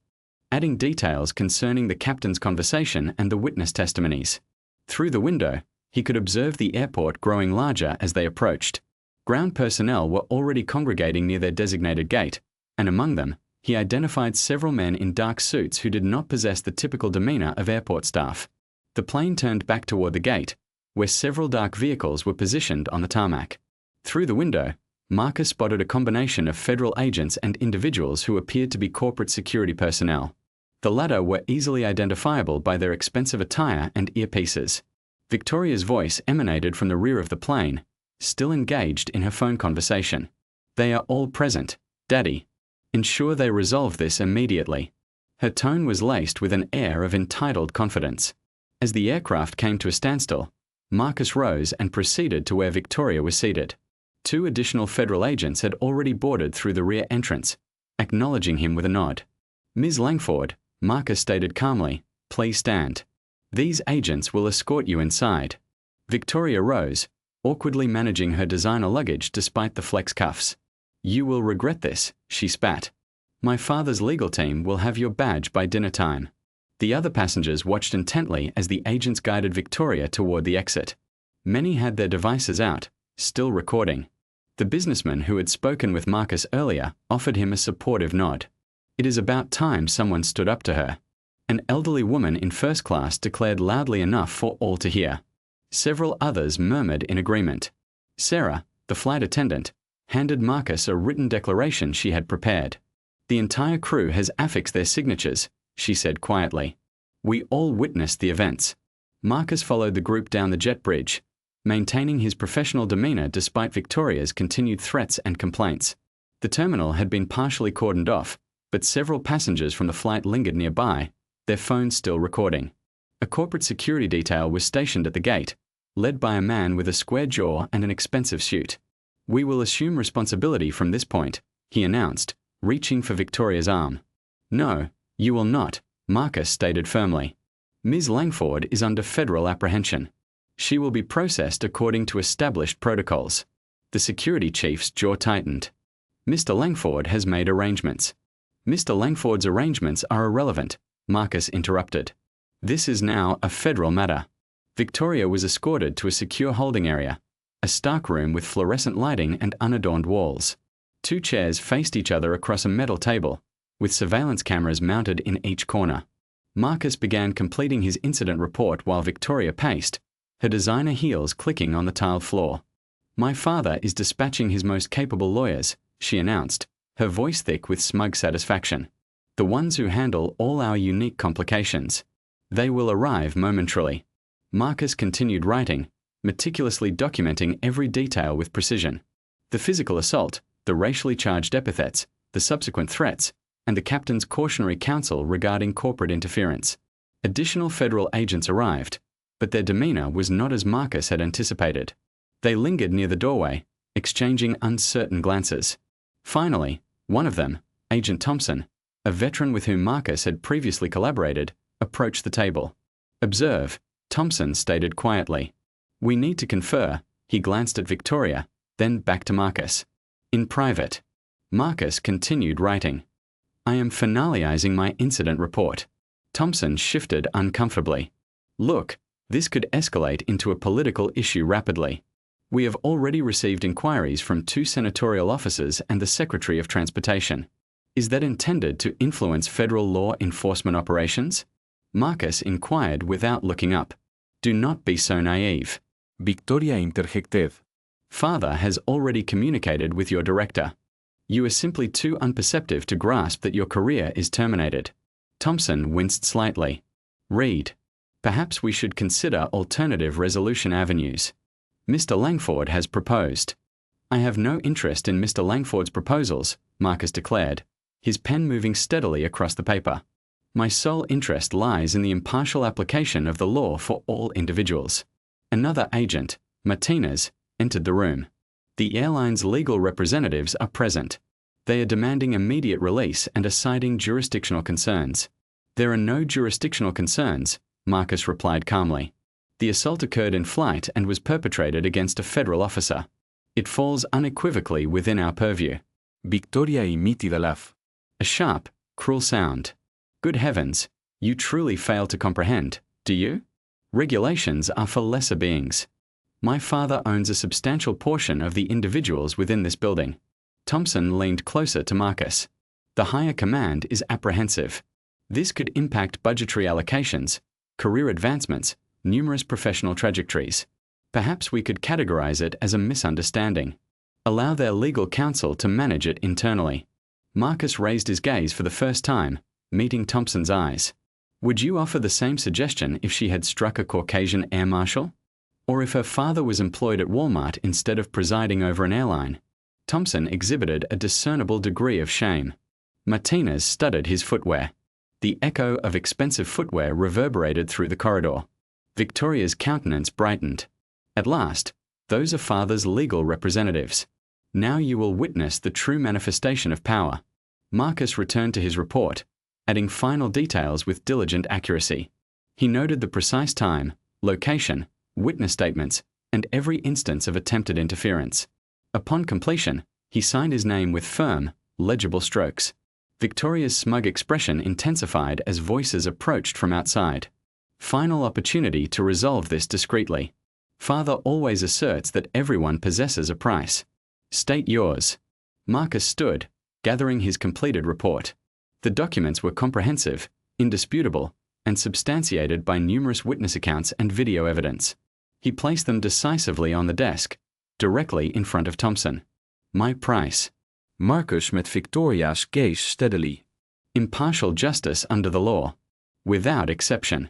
adding details concerning the captain's conversation and the witness testimonies. Through the window, he could observe the airport growing larger as they approached. Ground personnel were already congregating near their designated gate, and among them, he identified several men in dark suits who did not possess the typical demeanor of airport staff. The plane turned back toward the gate, where several dark vehicles were positioned on the tarmac. Through the window, Marcus spotted a combination of federal agents and individuals who appeared to be corporate security personnel. The latter were easily identifiable by their expensive attire and earpieces. Victoria's voice emanated from the rear of the plane, still engaged in her phone conversation. They are all present, Daddy. Ensure they resolve this immediately. Her tone was laced with an air of entitled confidence. As the aircraft came to a standstill, Marcus rose and proceeded to where Victoria was seated. 2 additional federal agents had already boarded through the rear entrance, acknowledging him with a nod. Ms. Langford, Marcus stated calmly, please stand. These agents will escort you inside. Victoria rose, awkwardly managing her designer luggage despite the flex cuffs. You will regret this, she spat. My father's legal team will have your badge by dinner time. The other passengers watched intently as the agents guided Victoria toward the exit. Many had their devices out, still recording. The businessman who had spoken with Marcus earlier offered him a supportive nod. It is about time someone stood up to her. An elderly woman in first class declared loudly enough for all to hear. Several others murmured in agreement. Sarah, the flight attendant, handed Marcus a written declaration she had prepared. "The entire crew has affixed their signatures," she said quietly. We all witnessed the events. Marcus followed the group down the jet bridge, maintaining his professional demeanor despite Victoria's continued threats and complaints. The terminal had been partially cordoned off, but several passengers from the flight lingered nearby, their phones still recording. A corporate security detail was stationed at the gate, led by a man with a square jaw and an expensive suit. "We will assume responsibility from this point," he announced, reaching for Victoria's arm. "No, you will not," Marcus stated firmly. "Ms. Langford is under federal apprehension. She will be processed according to established protocols." The security chief's jaw tightened. "Mr. Langford has made arrangements." "Mr. Langford's arrangements are irrelevant," Marcus interrupted. "This is now a federal matter." Victoria was escorted to a secure holding area, a stark room with fluorescent lighting and unadorned walls. 2 chairs faced each other across a metal table, with surveillance cameras mounted in each corner. Marcus began completing his incident report while Victoria paced, her designer heels clicking on the tiled floor. "My father is dispatching his most capable lawyers," she announced, her voice thick with smug satisfaction. "The ones who handle all our unique complications. They will arrive momentarily." Marcus continued writing, meticulously documenting every detail with precision. The physical assault, the racially charged epithets, the subsequent threats, and the captain's cautionary counsel regarding corporate interference. Additional federal agents arrived, but their demeanor was not as Marcus had anticipated. They lingered near the doorway, exchanging uncertain glances. Finally, one of them, Agent Thompson, a veteran with whom Marcus had previously collaborated, approached the table. "Observe," Thompson stated quietly. "We need to confer." He glanced at Victoria, then back to Marcus. "In private." Marcus continued writing. "I am finalizing my incident report." Thompson shifted uncomfortably. "Look, this could escalate into a political issue rapidly. We have already received inquiries from 2 senatorial officers and the Secretary of Transportation. Is that intended to influence federal law enforcement operations?" Marcus inquired without looking up. "Do not be so naive." Victoria interjected. "Father has already communicated with your director. You are simply too unperceptive to grasp that your career is terminated." Thompson winced slightly. "Read. Perhaps we should consider alternative resolution avenues. Mr. Langford has proposed." "I have no interest in Mr. Langford's proposals," Marcus declared, his pen moving steadily across the paper. "My sole interest lies in the impartial application of the law for all individuals." Another agent, Martinez, entered the room. "The airline's legal representatives are present. They are demanding immediate release and are citing jurisdictional concerns." "There are no jurisdictional concerns," Marcus replied calmly. "The assault occurred in flight and was perpetrated against a federal officer. It falls unequivocally within our purview." Victoria emitted a laugh. A sharp, cruel sound. "Good heavens, you truly fail to comprehend, do you? Regulations are for lesser beings. My father owns a substantial portion of the individuals within this building." Thompson leaned closer to Marcus. "The higher command is apprehensive. This could impact budgetary allocations, career advancements, numerous professional trajectories. Perhaps we could categorize it as a misunderstanding. Allow their legal counsel to manage it internally." Marcus raised his gaze for the first time, meeting Thompson's eyes. "Would you offer the same suggestion if she had struck a Caucasian air marshal? Or if her father was employed at Walmart instead of presiding over an airline?" Thompson exhibited a discernible degree of shame. Martinez studied his footwear. The echo of expensive footwear reverberated through the corridor. Victoria's countenance brightened. "At last, those are father's legal representatives. Now you will witness the true manifestation of power." Marcus returned to his report, adding final details with diligent accuracy. He noted the precise time, location, witness statements, and every instance of attempted interference. Upon completion, he signed his name with firm, legible strokes. Victoria's smug expression intensified as voices approached from outside. "Final opportunity to resolve this discreetly. Father always asserts that everyone possesses a price. State yours." Marcus stood, gathering his completed report. The documents were comprehensive, indisputable, and substantiated by numerous witness accounts and video evidence. He placed them decisively on the desk, directly in front of Thompson. My price. Marcus met Victoria's gaze steadily. Impartial justice under the law. Without exception.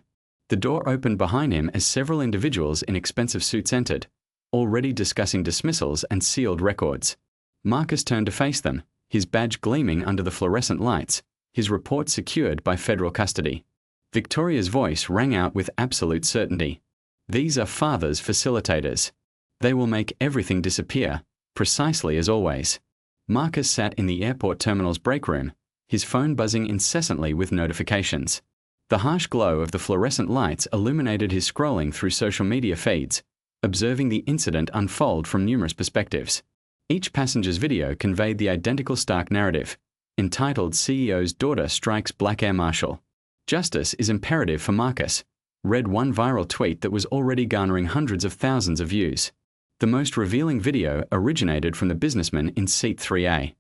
The door opened behind him as several individuals in expensive suits entered, already discussing dismissals and sealed records. Marcus turned to face them, his badge gleaming under the fluorescent lights, his report secured by federal custody. Victoria's voice rang out with absolute certainty. These are father's facilitators. They will make everything disappear, precisely as always. Marcus sat in the airport terminal's break room, his phone buzzing incessantly with notifications. The harsh glow of the fluorescent lights illuminated his scrolling through social media feeds, observing the incident unfold from numerous perspectives. Each passenger's video conveyed the identical stark narrative, entitled CEO's Daughter Strikes Black Air Marshal. Justice is imperative for Marcus, read one viral tweet that was already garnering hundreds of thousands of views. The most revealing video originated from the businessman in seat 3A.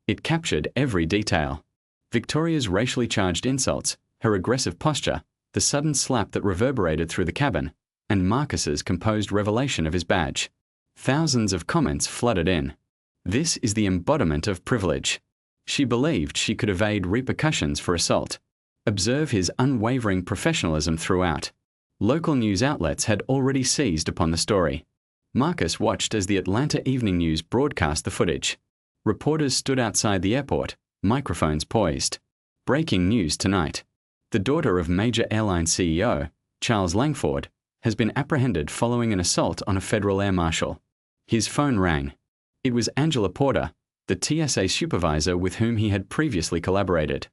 It captured every detail. Victoria's racially charged insults, her aggressive posture, the sudden slap that reverberated through the cabin, and Marcus's composed revelation of his badge. Thousands of comments flooded in. This is the embodiment of privilege. She believed she could evade repercussions for assault. Observe his unwavering professionalism throughout. Local news outlets had already seized upon the story. Marcus watched as the Atlanta Evening News broadcast the footage. Reporters stood outside the airport, microphones poised. Breaking news tonight. The daughter of major airline CEO, Charles Langford, has been apprehended following an assault on a federal air marshal. His phone rang. It was Angela Porter, the TSA supervisor with whom he had previously collaborated.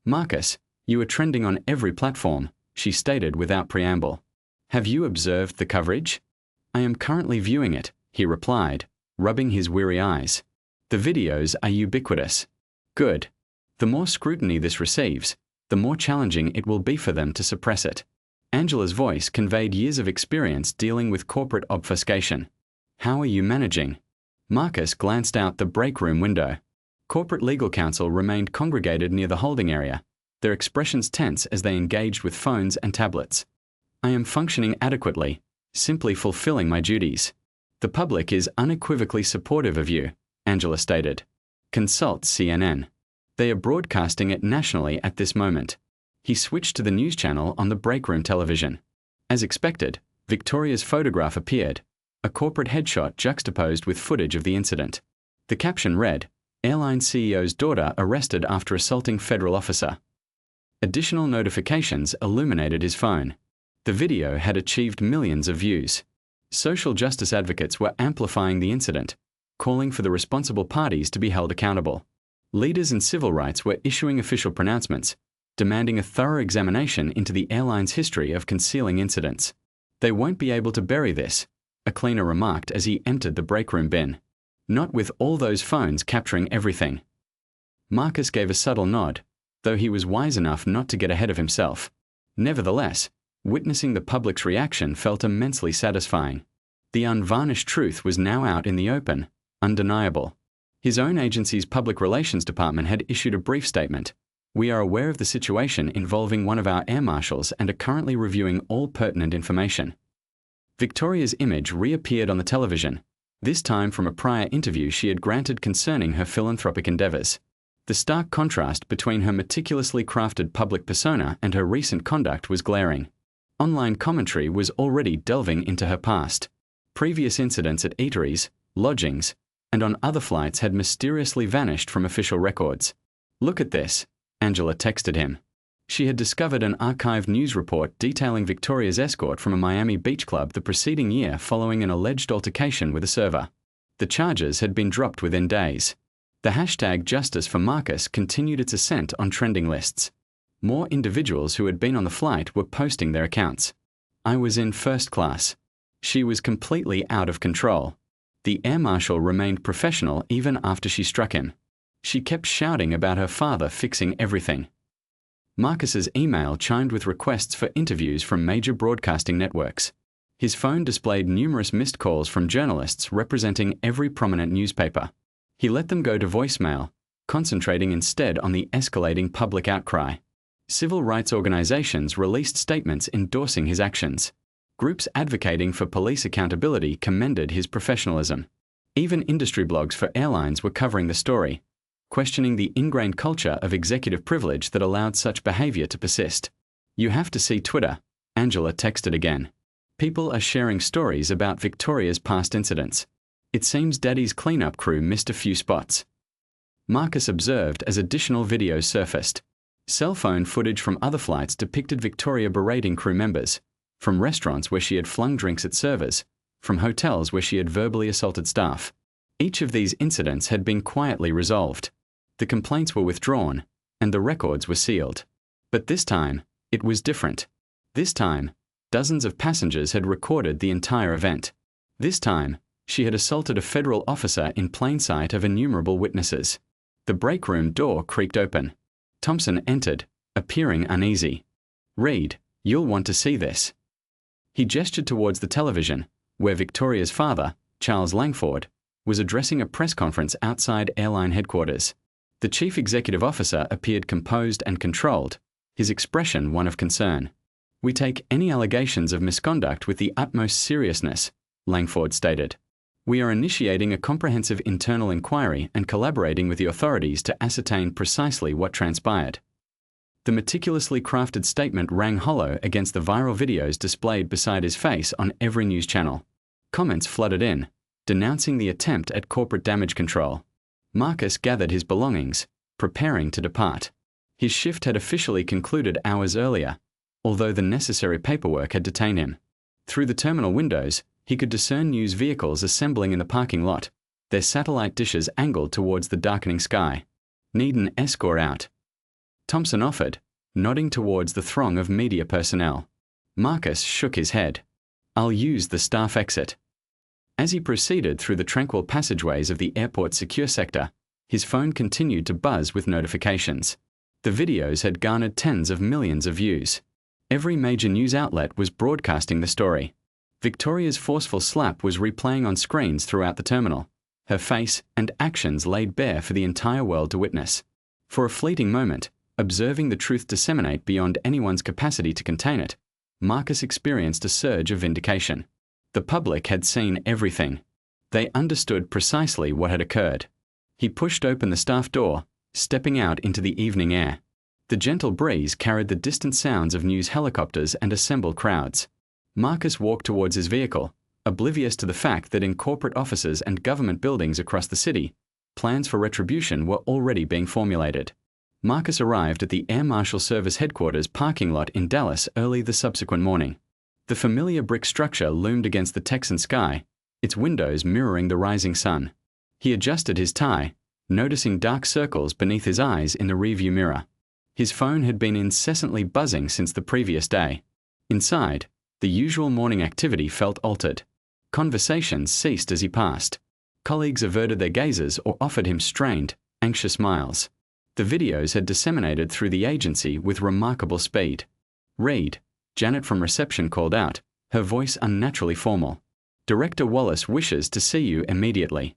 Marcus, you are trending on every platform, she stated without preamble. Have you observed the coverage? I am currently viewing it, he replied, rubbing his weary eyes. The videos are ubiquitous. Good. The more scrutiny this receives, the more challenging it will be for them to suppress it. Angela's voice conveyed years of experience dealing with corporate obfuscation. How are you managing? Marcus glanced out the break room window. Corporate legal counsel remained congregated near the holding area, their expressions tense as they engaged with phones and tablets. I am functioning adequately, simply fulfilling my duties. The public is unequivocally supportive of you, Angela stated. Consult CNN. They are broadcasting it nationally at this moment. He switched to the news channel on the break room television. As expected, Victoria's photograph appeared, a corporate headshot juxtaposed with footage of the incident. The caption read, Airline CEO's daughter arrested after assaulting federal officer. Additional notifications illuminated his phone. The video had achieved millions of views. Social justice advocates were amplifying the incident, calling for the responsible parties to be held accountable. Leaders in civil rights were issuing official pronouncements, demanding a thorough examination into the airline's history of concealing incidents. They won't be able to bury this, a cleaner remarked as he entered the break room bin. Not with all those phones capturing everything. Marcus gave a subtle nod, though he was wise enough not to get ahead of himself. Nevertheless, witnessing the public's reaction felt immensely satisfying. The unvarnished truth was now out in the open, undeniable. His own agency's public relations department had issued a brief statement. We are aware of the situation involving one of our air marshals and are currently reviewing all pertinent information. Victoria's image reappeared on the television, this time from a prior interview she had granted concerning her philanthropic endeavors. The stark contrast between her meticulously crafted public persona and her recent conduct was glaring. Online commentary was already delving into her past. Previous incidents at eateries, lodgings, and on other flights had mysteriously vanished from official records. Look at this, Angela texted him. She had discovered an archived news report detailing Victoria's escort from a Miami beach club the preceding year following an alleged altercation with a server. The charges had been dropped within days. The hashtag Justice for Marcus continued its ascent on trending lists. More individuals who had been on the flight were posting their accounts. I was in first class. She was completely out of control. The air marshal remained professional even after she struck him. She kept shouting about her father fixing everything. Marcus's email chimed with requests for interviews from major broadcasting networks. His phone displayed numerous missed calls from journalists representing every prominent newspaper. He let them go to voicemail, concentrating instead on the escalating public outcry. Civil rights organizations released statements endorsing his actions. Groups advocating for police accountability commended his professionalism. Even industry blogs for airlines were covering the story, questioning the ingrained culture of executive privilege that allowed such behavior to persist. "You have to see Twitter," Angela texted again. "People are sharing stories about Victoria's past incidents. It seems Daddy's cleanup crew missed a few spots." Marcus observed as additional videos surfaced. Cell phone footage from other flights depicted Victoria berating crew members, from restaurants where she had flung drinks at servers, from hotels where she had verbally assaulted staff. Each of these incidents had been quietly resolved. The complaints were withdrawn, and the records were sealed. But this time, it was different. This time, dozens of passengers had recorded the entire event. This time, she had assaulted a federal officer in plain sight of innumerable witnesses. The break room door creaked open. Thompson entered, appearing uneasy. "Reed, you'll want to see this." He gestured towards the television, where Victoria's father, Charles Langford, was addressing a press conference outside airline headquarters. The chief executive officer appeared composed and controlled, his expression one of concern. "We take any allegations of misconduct with the utmost seriousness," Langford stated. "We are initiating a comprehensive internal inquiry and collaborating with the authorities to ascertain precisely what transpired." The meticulously crafted statement rang hollow against the viral videos displayed beside his face on every news channel. Comments flooded in, denouncing the attempt at corporate damage control. Marcus gathered his belongings, preparing to depart. His shift had officially concluded hours earlier, although the necessary paperwork had detained him. Through the terminal windows, he could discern news vehicles assembling in the parking lot, their satellite dishes angled towards the darkening sky. "Need an escort out?" Thompson offered, nodding towards the throng of media personnel. Marcus shook his head. "I'll use the staff exit." As he proceeded through the tranquil passageways of the airport's secure sector, his phone continued to buzz with notifications. The videos had garnered tens of millions of views. Every major news outlet was broadcasting the story. Victoria's forceful slap was replaying on screens throughout the terminal, her face and actions laid bare for the entire world to witness. For a fleeting moment, observing the truth disseminate beyond anyone's capacity to contain it, Marcus experienced a surge of vindication. The public had seen everything. They understood precisely what had occurred. He pushed open the staff door, stepping out into the evening air. The gentle breeze carried the distant sounds of news helicopters and assembled crowds. Marcus walked towards his vehicle, oblivious to the fact that in corporate offices and government buildings across the city, plans for retribution were already being formulated. Marcus arrived at the Air Marshal Service headquarters parking lot in Dallas early the subsequent morning. The familiar brick structure loomed against the Texan sky, its windows mirroring the rising sun. He adjusted his tie, noticing dark circles beneath his eyes in the rearview mirror. His phone had been incessantly buzzing since the previous day. Inside, the usual morning activity felt altered. Conversations ceased as he passed. Colleagues averted their gazes or offered him strained, anxious smiles. The videos had disseminated through the agency with remarkable speed. "Reed," Janet from reception called out, her voice unnaturally formal. "Director Wallace wishes to see you immediately."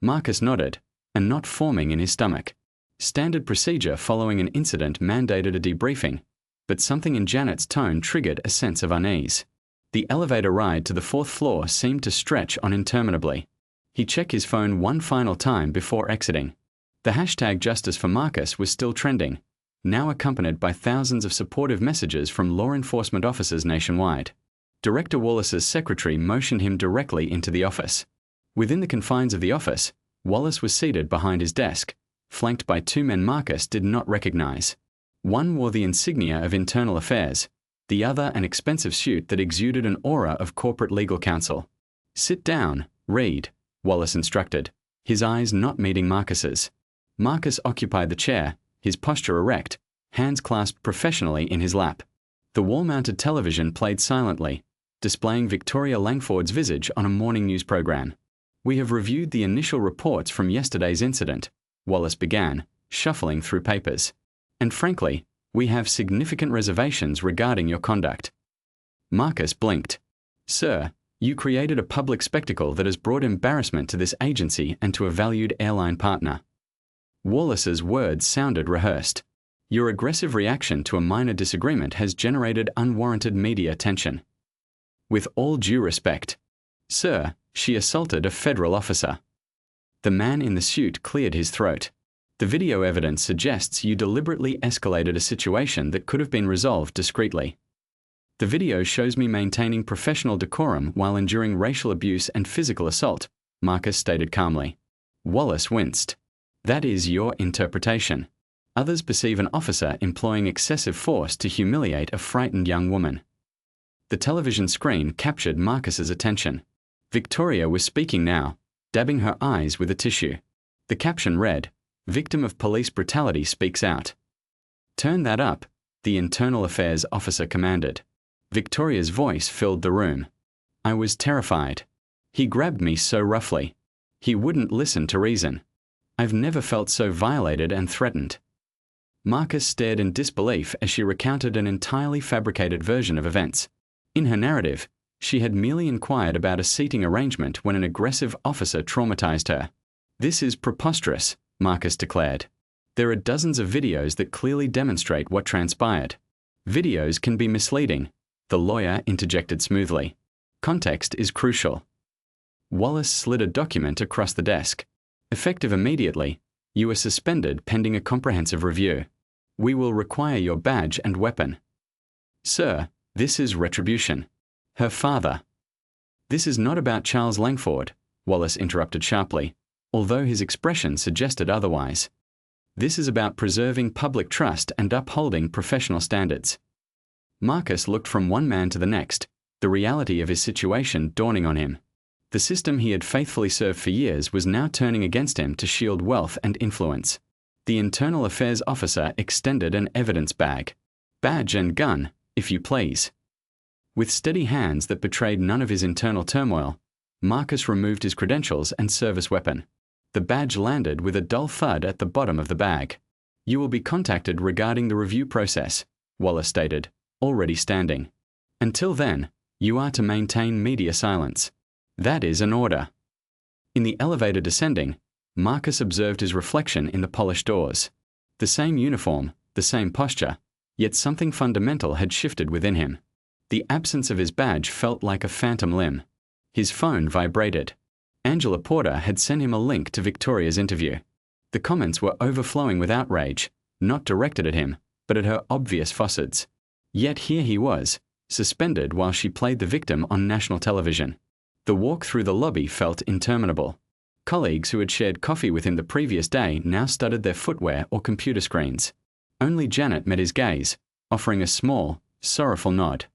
Marcus nodded, a knot forming in his stomach. Standard procedure following an incident mandated a debriefing, but something in Janet's tone triggered a sense of unease. The elevator ride to the 4th floor seemed to stretch on interminably. He checked his phone one final time before exiting. The hashtag Justice for Marcus was still trending, now accompanied by thousands of supportive messages from law enforcement officers nationwide. Director Wallace's secretary motioned him directly into the office. Within the confines of the office, Wallace was seated behind his desk, flanked by two men Marcus did not recognize. One wore the insignia of internal affairs, the other an expensive suit that exuded an aura of corporate legal counsel. "Sit down, Reed," Wallace instructed, his eyes not meeting Marcus's. Marcus occupied the chair, his posture erect, hands clasped professionally in his lap. The wall-mounted television played silently, displaying Victoria Langford's visage on a morning news program. "We have reviewed the initial reports from yesterday's incident," Wallace began, shuffling through papers. "And frankly, we have significant reservations regarding your conduct." Marcus blinked. "Sir, you created a public spectacle that has brought embarrassment to this agency and to a valued airline partner." Wallace's words sounded rehearsed. Your aggressive reaction to a minor disagreement has generated unwarranted media attention. With all due respect, sir, she assaulted a federal officer. The man in the suit cleared his throat. The video evidence suggests you deliberately escalated a situation that could have been resolved discreetly. The video shows me maintaining professional decorum while enduring racial abuse and physical assault, Marcus stated calmly. Wallace winced. That is your interpretation. Others perceive an officer employing excessive force to humiliate a frightened young woman. The television screen captured Marcus's attention. Victoria was speaking now, dabbing her eyes with a tissue. The caption read, "Victim of police brutality speaks out." "Turn that up," the internal affairs officer commanded. Victoria's voice filled the room. I was terrified. He grabbed me so roughly. He wouldn't listen to reason. I've never felt so violated and threatened. Marcus stared in disbelief as she recounted an entirely fabricated version of events. In her narrative, she had merely inquired about a seating arrangement when an aggressive officer traumatized her. This is preposterous, Marcus declared. There are dozens of videos that clearly demonstrate what transpired. Videos can be misleading, the lawyer interjected smoothly. Context is crucial. Wallace slid a document across the desk. Effective immediately, you are suspended pending a comprehensive review. We will require your badge and weapon. Sir, this is retribution. Her father. This is not about Charles Langford, Wallace interrupted sharply, although his expression suggested otherwise. This is about preserving public trust and upholding professional standards. Marcus looked from one man to the next, the reality of his situation dawning on him. The system he had faithfully served for years was now turning against him to shield wealth and influence. The internal affairs officer extended an evidence bag. Badge and gun, if you please. With steady hands that betrayed none of his internal turmoil, Marcus removed his credentials and service weapon. The badge landed with a dull thud at the bottom of the bag. You will be contacted regarding the review process, Wallace stated, already standing. Until then, you are to maintain media silence. That is an order. In the elevator descending, Marcus observed his reflection in the polished doors. The same uniform, the same posture, yet something fundamental had shifted within him. The absence of his badge felt like a phantom limb. His phone vibrated. Angela Porter had sent him a link to Victoria's interview. The comments were overflowing with outrage, not directed at him, but at her obvious facades. Yet here he was, suspended while she played the victim on national television. The walk through the lobby felt interminable. Colleagues who had shared coffee with him the previous day now studied their footwear or computer screens. Only Janet met his gaze, offering a small, sorrowful nod.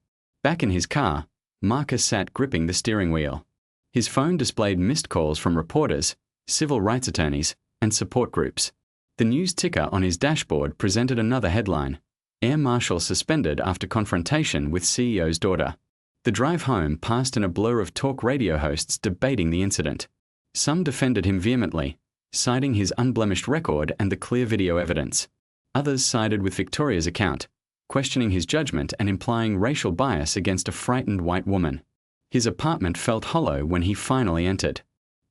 Back in his car, Marcus sat gripping the steering wheel. His phone displayed missed calls from reporters, civil rights attorneys, and support groups. The news ticker on his dashboard presented another headline: Air Marshal suspended after confrontation with CEO's daughter. The drive home passed in a blur of talk radio hosts debating the incident. Some defended him vehemently, citing his unblemished record and the clear video evidence. Others sided with Victoria's account, questioning his judgment and implying racial bias against a frightened white woman. His apartment felt hollow when he finally entered.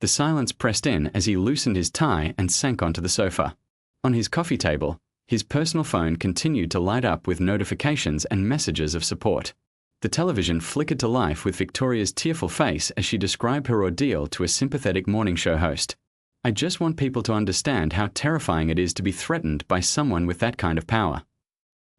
The silence pressed in as he loosened his tie and sank onto the sofa. On his coffee table, his personal phone continued to light up with notifications and messages of support. The television flickered to life with Victoria's tearful face as she described her ordeal to a sympathetic morning show host. I just want people to understand how terrifying it is to be threatened by someone with that kind of power.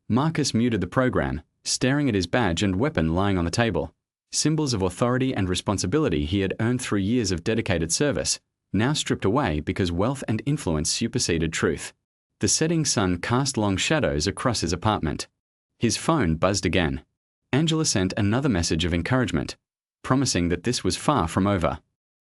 Marcus muted the program, staring at his badge and weapon lying on the table, symbols of authority and responsibility he had earned through years of dedicated service, now stripped away because wealth and influence superseded truth. The setting sun cast long shadows across his apartment. His phone buzzed again. Angela sent another message of encouragement, promising that this was far from over.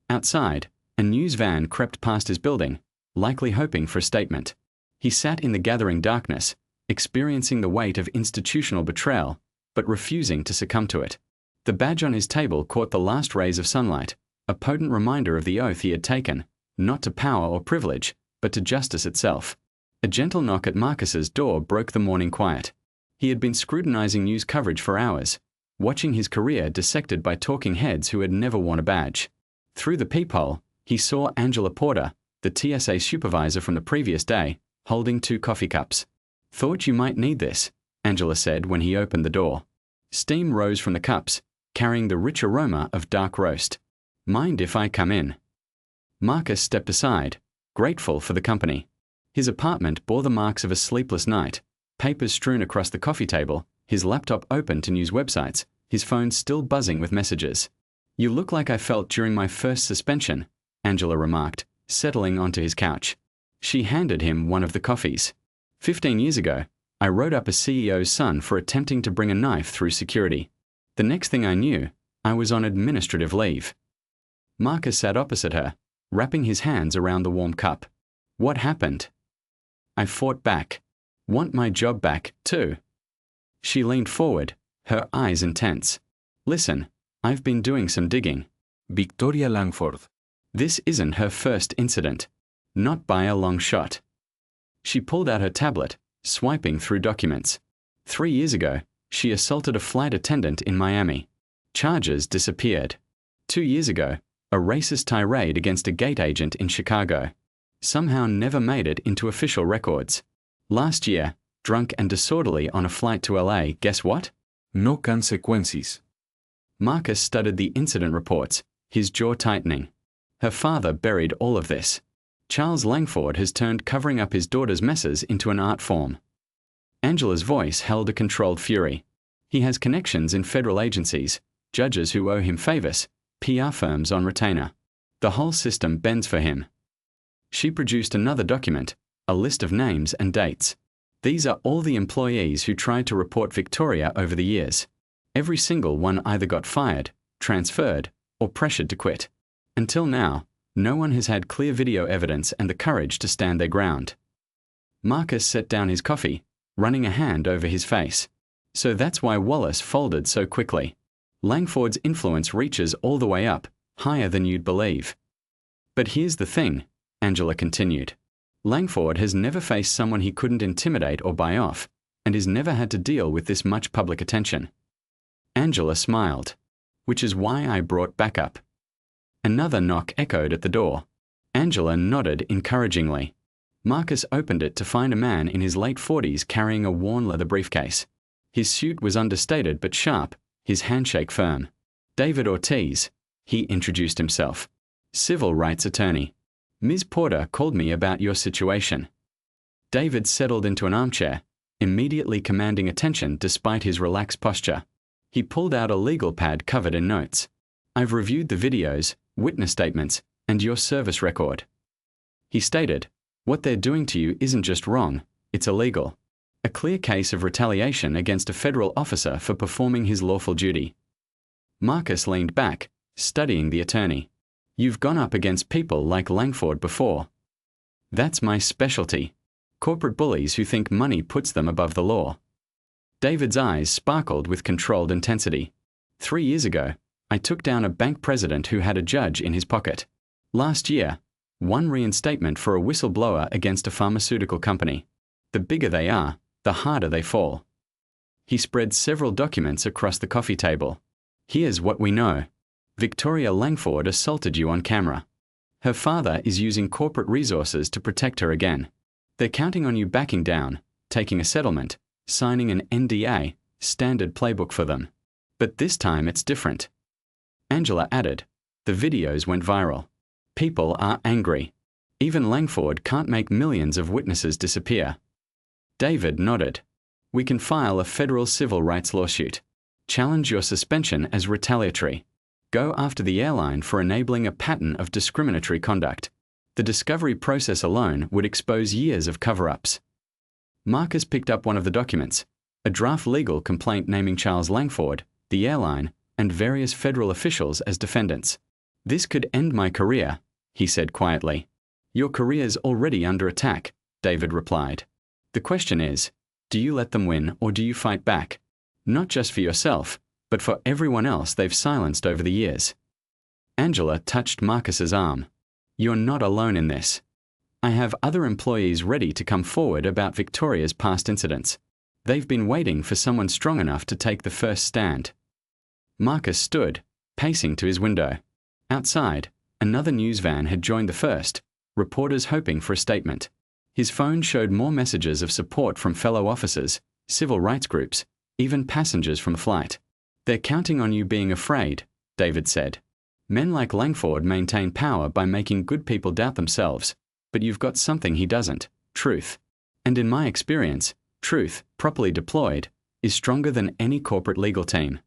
Outside, a news van crept past his building, likely hoping for a statement. He sat in the gathering darkness, experiencing the weight of institutional betrayal, but refusing to succumb to it. The badge on his table caught the last rays of sunlight, a potent reminder of the oath he had taken, not to power or privilege, but to justice itself. A gentle knock at Marcus's door broke the morning quiet. He had been scrutinizing news coverage for hours, watching his career dissected by talking heads who had never worn a badge. Through the peephole, he saw Angela Porter, the TSA supervisor from the previous day, holding 2 coffee cups. Thought you might need this, Angela said when he opened the door. Steam rose from the cups, carrying the rich aroma of dark roast. Mind if I come in? Marcus stepped aside, grateful for the company. His apartment bore the marks of a sleepless night, papers strewn across the coffee table, his laptop open to news websites, his phone still buzzing with messages. You look like I felt during my first suspension, Angela remarked, settling onto his couch. She handed him one of the coffees. 15 years ago, I wrote up a CEO's son for attempting to bring a knife through security. The next thing I knew, I was on administrative leave. Marcus sat opposite her, wrapping his hands around the warm cup. What happened? I fought back. Want my job back, too. She leaned forward, her eyes intense. Listen, I've been doing some digging. Victoria Langford. This isn't her first incident. Not by a long shot. She pulled out her tablet, swiping through documents. 3 years ago, she assaulted a flight attendant in Miami. Charges disappeared. 2 years ago, a racist tirade against a gate agent in Chicago. Somehow never made it into official records. Last year, drunk and disorderly on a flight to LA, guess what? No consequences. Marcus studied the incident reports, his jaw tightening. Her father buried all of this. Charles Langford has turned covering up his daughter's messes into an art form. Angela's voice held a controlled fury. He has connections in federal agencies, judges who owe him favors, PR firms on retainer. The whole system bends for him. She produced another document, a list of names and dates. These are all the employees who tried to report Victoria over the years. Every single one either got fired, transferred, or pressured to quit. Until now, no one has had clear video evidence and the courage to stand their ground. Marcus set down his coffee, running a hand over his face. So that's why Wallace folded so quickly. Langford's influence reaches all the way up, higher than you'd believe. But here's the thing, Angela continued. Langford has never faced someone he couldn't intimidate or buy off, and has never had to deal with this much public attention. Angela smiled. Which is why I brought backup. Another knock echoed at the door. Angela nodded encouragingly. Marcus opened it to find a man in his late 40s carrying a worn leather briefcase. His suit was understated but sharp, his handshake firm. David Ortiz, he introduced himself. Civil rights attorney. Ms. Porter called me about your situation. David settled into an armchair, immediately commanding attention despite his relaxed posture. He pulled out a legal pad covered in notes. I've reviewed the videos, witness statements, and your service record. He stated, what they're doing to you isn't just wrong, it's illegal. A clear case of retaliation against a federal officer for performing his lawful duty. Marcus leaned back, studying the attorney. You've gone up against people like Langford before. That's my specialty. Corporate bullies who think money puts them above the law. David's eyes sparkled with controlled intensity. 3 years ago, I took down a bank president who had a judge in his pocket. Last year, one reinstatement for a whistleblower against a pharmaceutical company. The bigger they are, the harder they fall. He spread several documents across the coffee table. Here's what we know. Victoria Langford assaulted you on camera. Her father is using corporate resources to protect her again. They're counting on you backing down, taking a settlement, signing an NDA, standard playbook for them. But this time it's different. Angela added, the videos went viral. People are angry. Even Langford can't make millions of witnesses disappear. David nodded. We can file a federal civil rights lawsuit. Challenge your suspension as retaliatory. Go after the airline for enabling a pattern of discriminatory conduct. The discovery process alone would expose years of cover-ups. Marcus picked up one of the documents, a draft legal complaint naming Charles Langford, the airline, and various federal officials as defendants. This could end my career, he said quietly. Your career's already under attack, David replied. The question is, do you let them win or do you fight back? Not just for yourself, but for everyone else they've silenced over the years. Angela touched Marcus's arm. You're not alone in this. I have other employees ready to come forward about Victoria's past incidents. They've been waiting for someone strong enough to take the first stand. Marcus stood, pacing to his window. Outside, another news van had joined the first, reporters hoping for a statement. His phone showed more messages of support from fellow officers, civil rights groups, even passengers from the flight. "They're counting on you being afraid," David said. "Men like Langford maintain power by making good people doubt themselves, but you've got something he doesn't: truth. And in my experience, truth, properly deployed, is stronger than any corporate legal team."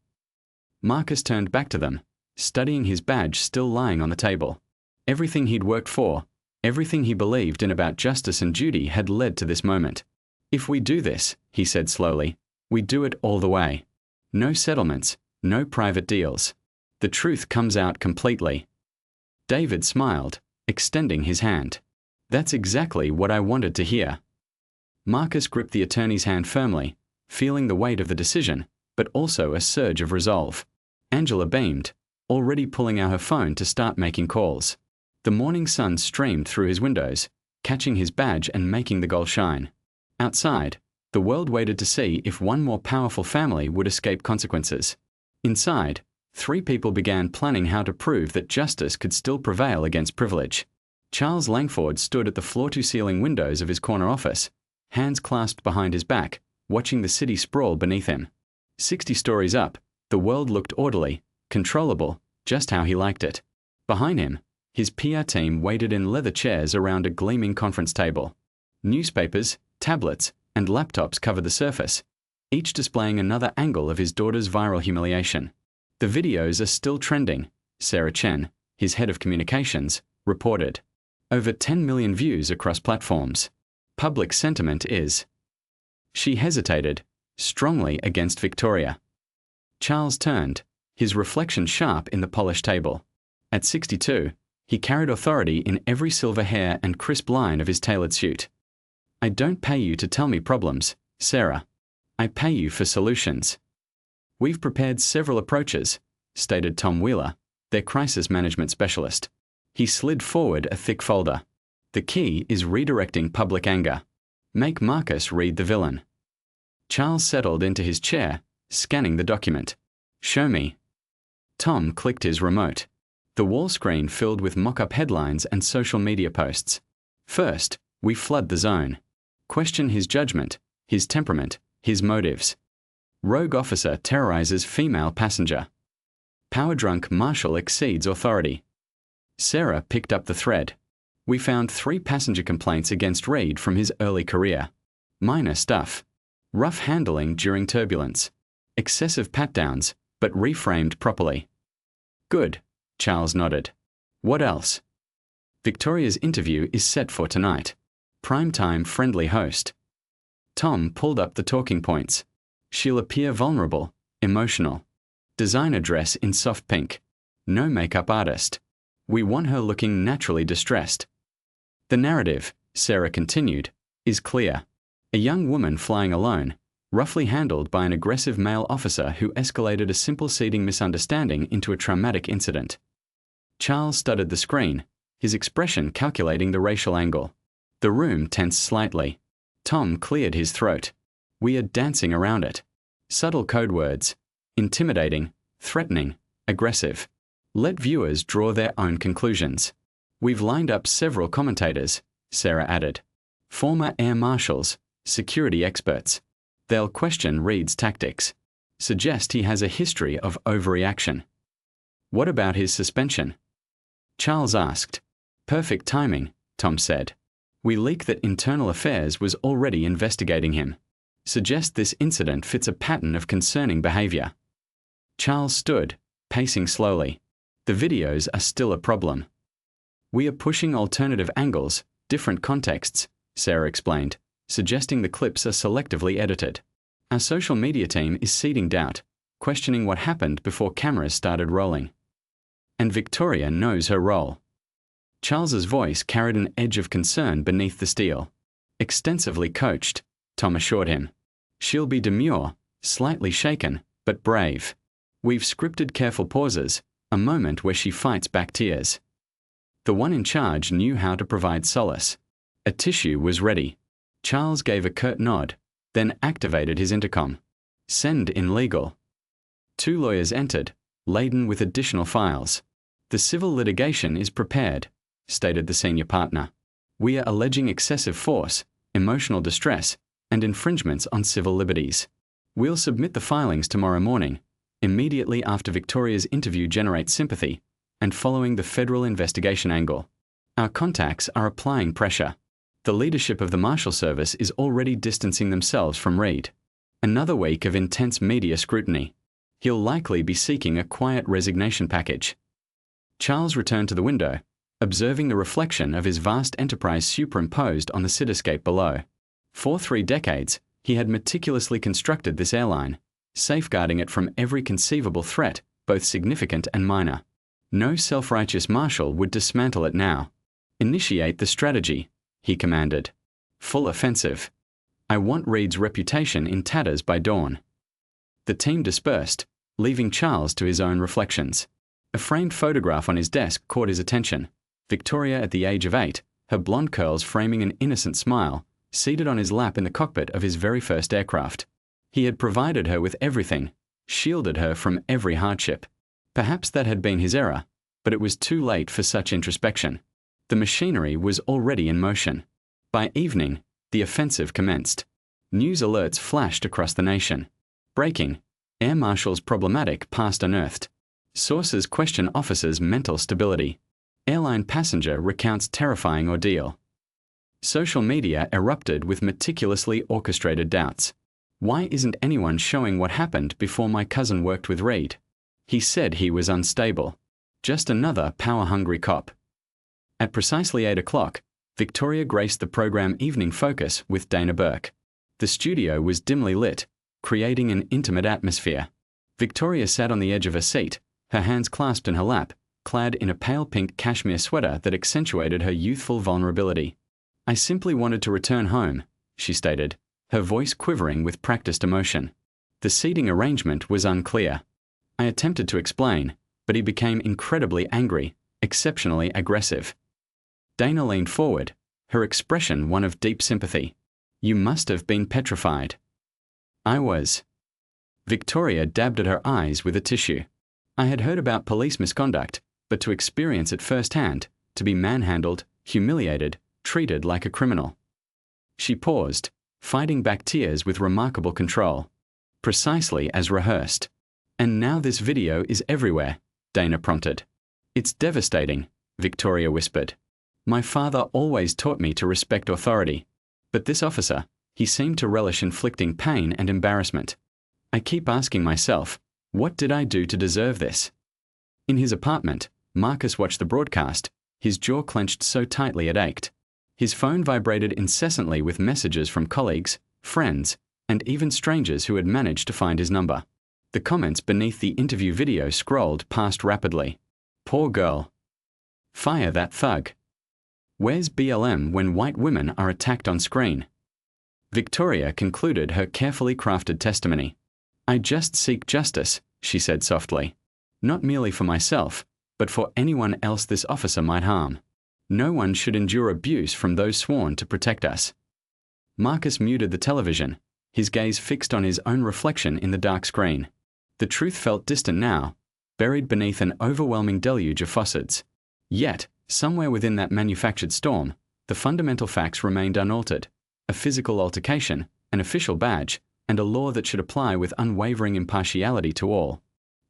Marcus turned back to them, studying his badge still lying on the table. Everything he'd worked for, everything he believed in about justice and duty had led to this moment. "If we do this," he said slowly, "we do it all the way. No settlements, no private deals. The truth comes out completely." David smiled, extending his hand. "That's exactly what I wanted to hear." Marcus gripped the attorney's hand firmly, feeling the weight of the decision, but also a surge of resolve. Angela beamed, already pulling out her phone to start making calls. The morning sun streamed through his windows, catching his badge and making the gold shine. Outside, the world waited to see if one more powerful family would escape consequences. Inside, 3 people began planning how to prove that justice could still prevail against privilege. Charles Langford stood at the floor-to-ceiling windows of his corner office, hands clasped behind his back, watching the city sprawl beneath him. 60 stories up, the world looked orderly, controllable, just how he liked it. Behind him, his PR team waited in leather chairs around a gleaming conference table. Newspapers, tablets, and laptops covered the surface, each displaying another angle of his daughter's viral humiliation. "The videos are still trending," Sarah Chen, his head of communications, reported. "Over 10 million views across platforms. Public sentiment is..." She hesitated, strongly against Victoria. Charles turned, his reflection sharp in the polished table. At 62, he carried authority in every silver hair and crisp line of his tailored suit. "I don't pay you to tell me problems, Sarah. I pay you for solutions." "We've prepared several approaches," stated Tom Wheeler, their crisis management specialist. He slid forward a thick folder. "The key is redirecting public anger. Make Marcus read the villain." Charles settled into his chair, scanning the document. "Show me." Tom clicked his remote. The wall screen filled with mock-up headlines and social media posts. "First, we flood the zone. Question his judgment, his temperament, his motives. Rogue officer terrorizes female passenger. Power-drunk marshal exceeds authority." Sarah picked up the thread. "We found 3 passenger complaints against Reed from his early career. Minor stuff. Rough handling during turbulence. Excessive pat-downs, but reframed properly." "Good," Charles nodded. "What else?" "Victoria's interview is set for tonight. Primetime friendly host." Tom pulled up the talking points. "She'll appear vulnerable, emotional. Designer dress in soft pink. No makeup artist. We want her looking naturally distressed." "The narrative," Sarah continued, "is clear. A young woman flying alone, roughly handled by an aggressive male officer who escalated a simple seating misunderstanding into a traumatic incident." Charles studied the screen, his expression calculating the racial angle. The room tensed slightly. Tom cleared his throat. "We are dancing around it. Subtle code words. Intimidating, threatening, aggressive. Let viewers draw their own conclusions. We've lined up several commentators," Sarah added. "Former air marshals, security experts. They'll question Reed's tactics, suggest he has a history of overreaction." "What about his suspension?" Charles asked. "Perfect timing," Tom said. "We leak that Internal Affairs was already investigating him. Suggest this incident fits a pattern of concerning behavior." Charles stood, pacing slowly. "The videos are still a problem." "We are pushing alternative angles, different contexts," Sarah explained, suggesting the clips are selectively edited. "Our social media team is seeding doubt, questioning what happened before cameras started rolling. And Victoria knows her role." Charles's voice carried an edge of concern beneath the steel. "Extensively coached," Tom assured him. "She'll be demure, slightly shaken, but brave. We've scripted careful pauses, a moment where she fights back tears." The one in charge knew how to provide solace. A tissue was ready. Charles gave a curt nod, then activated his intercom. "Send in legal." 2 lawyers entered, laden with additional files. "The civil litigation is prepared," stated the senior partner. We are alleging excessive force, emotional distress, and infringements on civil liberties. We'll submit the filings tomorrow morning, immediately after Victoria's interview generates sympathy, and following the federal investigation angle. Our contacts are applying pressure. The leadership of the Marshal Service is already distancing themselves from Reid. Another week of intense media scrutiny. He'll likely be seeking a quiet resignation package. Charles returned to the window, observing the reflection of his vast enterprise superimposed on the cityscape below. For 3 decades, he had meticulously constructed this airline, safeguarding it from every conceivable threat, both significant and minor. No self-righteous marshal would dismantle it now. Initiate the strategy, he commanded. Full offensive. I want Reid's reputation in tatters by dawn. The team dispersed, leaving Charles to his own reflections. A framed photograph on his desk caught his attention. Victoria at the age of 8, her blonde curls framing an innocent smile, seated on his lap in the cockpit of his very first aircraft. He had provided her with everything, shielded her from every hardship. Perhaps that had been his error, but it was too late for such introspection. The machinery was already in motion. By evening, the offensive commenced. News alerts flashed across the nation. Breaking: Air Marshals problematic past unearthed. Sources question officers' mental stability. Airline passenger recounts terrifying ordeal. Social media erupted with meticulously orchestrated doubts. Why isn't anyone showing what happened before my cousin worked with Reid? He said he was unstable. Just another power-hungry cop. At precisely 8 o'clock, Victoria graced the program Evening Focus with Dana Burke. The studio was dimly lit, creating an intimate atmosphere. Victoria sat on the edge of her seat, her hands clasped in her lap, clad in a pale pink cashmere sweater that accentuated her youthful vulnerability. I simply wanted to return home, she stated, her voice quivering with practiced emotion. The seating arrangement was unclear. I attempted to explain, but he became incredibly angry, exceptionally aggressive. Dana leaned forward, her expression one of deep sympathy. You must have been petrified. I was. Victoria dabbed at her eyes with a tissue. I had heard about police misconduct, but to experience it firsthand, to be manhandled, humiliated, treated like a criminal. She paused, fighting back tears with remarkable control. Precisely as rehearsed. And now this video is everywhere, Dana prompted. It's devastating, Victoria whispered. My father always taught me to respect authority. But this officer, he seemed to relish inflicting pain and embarrassment. I keep asking myself, what did I do to deserve this? In his apartment, Marcus watched the broadcast, his jaw clenched so tightly it ached. His phone vibrated incessantly with messages from colleagues, friends, and even strangers who had managed to find his number. The comments beneath the interview video scrolled past rapidly. Poor girl. Fire that thug. Where's BLM when white women are attacked on screen? Victoria concluded her carefully crafted testimony. I just seek justice, she said softly. Not merely for myself, but for anyone else this officer might harm. No one should endure abuse from those sworn to protect us. Marcus muted the television, his gaze fixed on his own reflection in the dark screen. The truth felt distant now, buried beneath an overwhelming deluge of facades. Yet, somewhere within that manufactured storm, the fundamental facts remained unaltered. A physical altercation, an official badge, and a law that should apply with unwavering impartiality to all.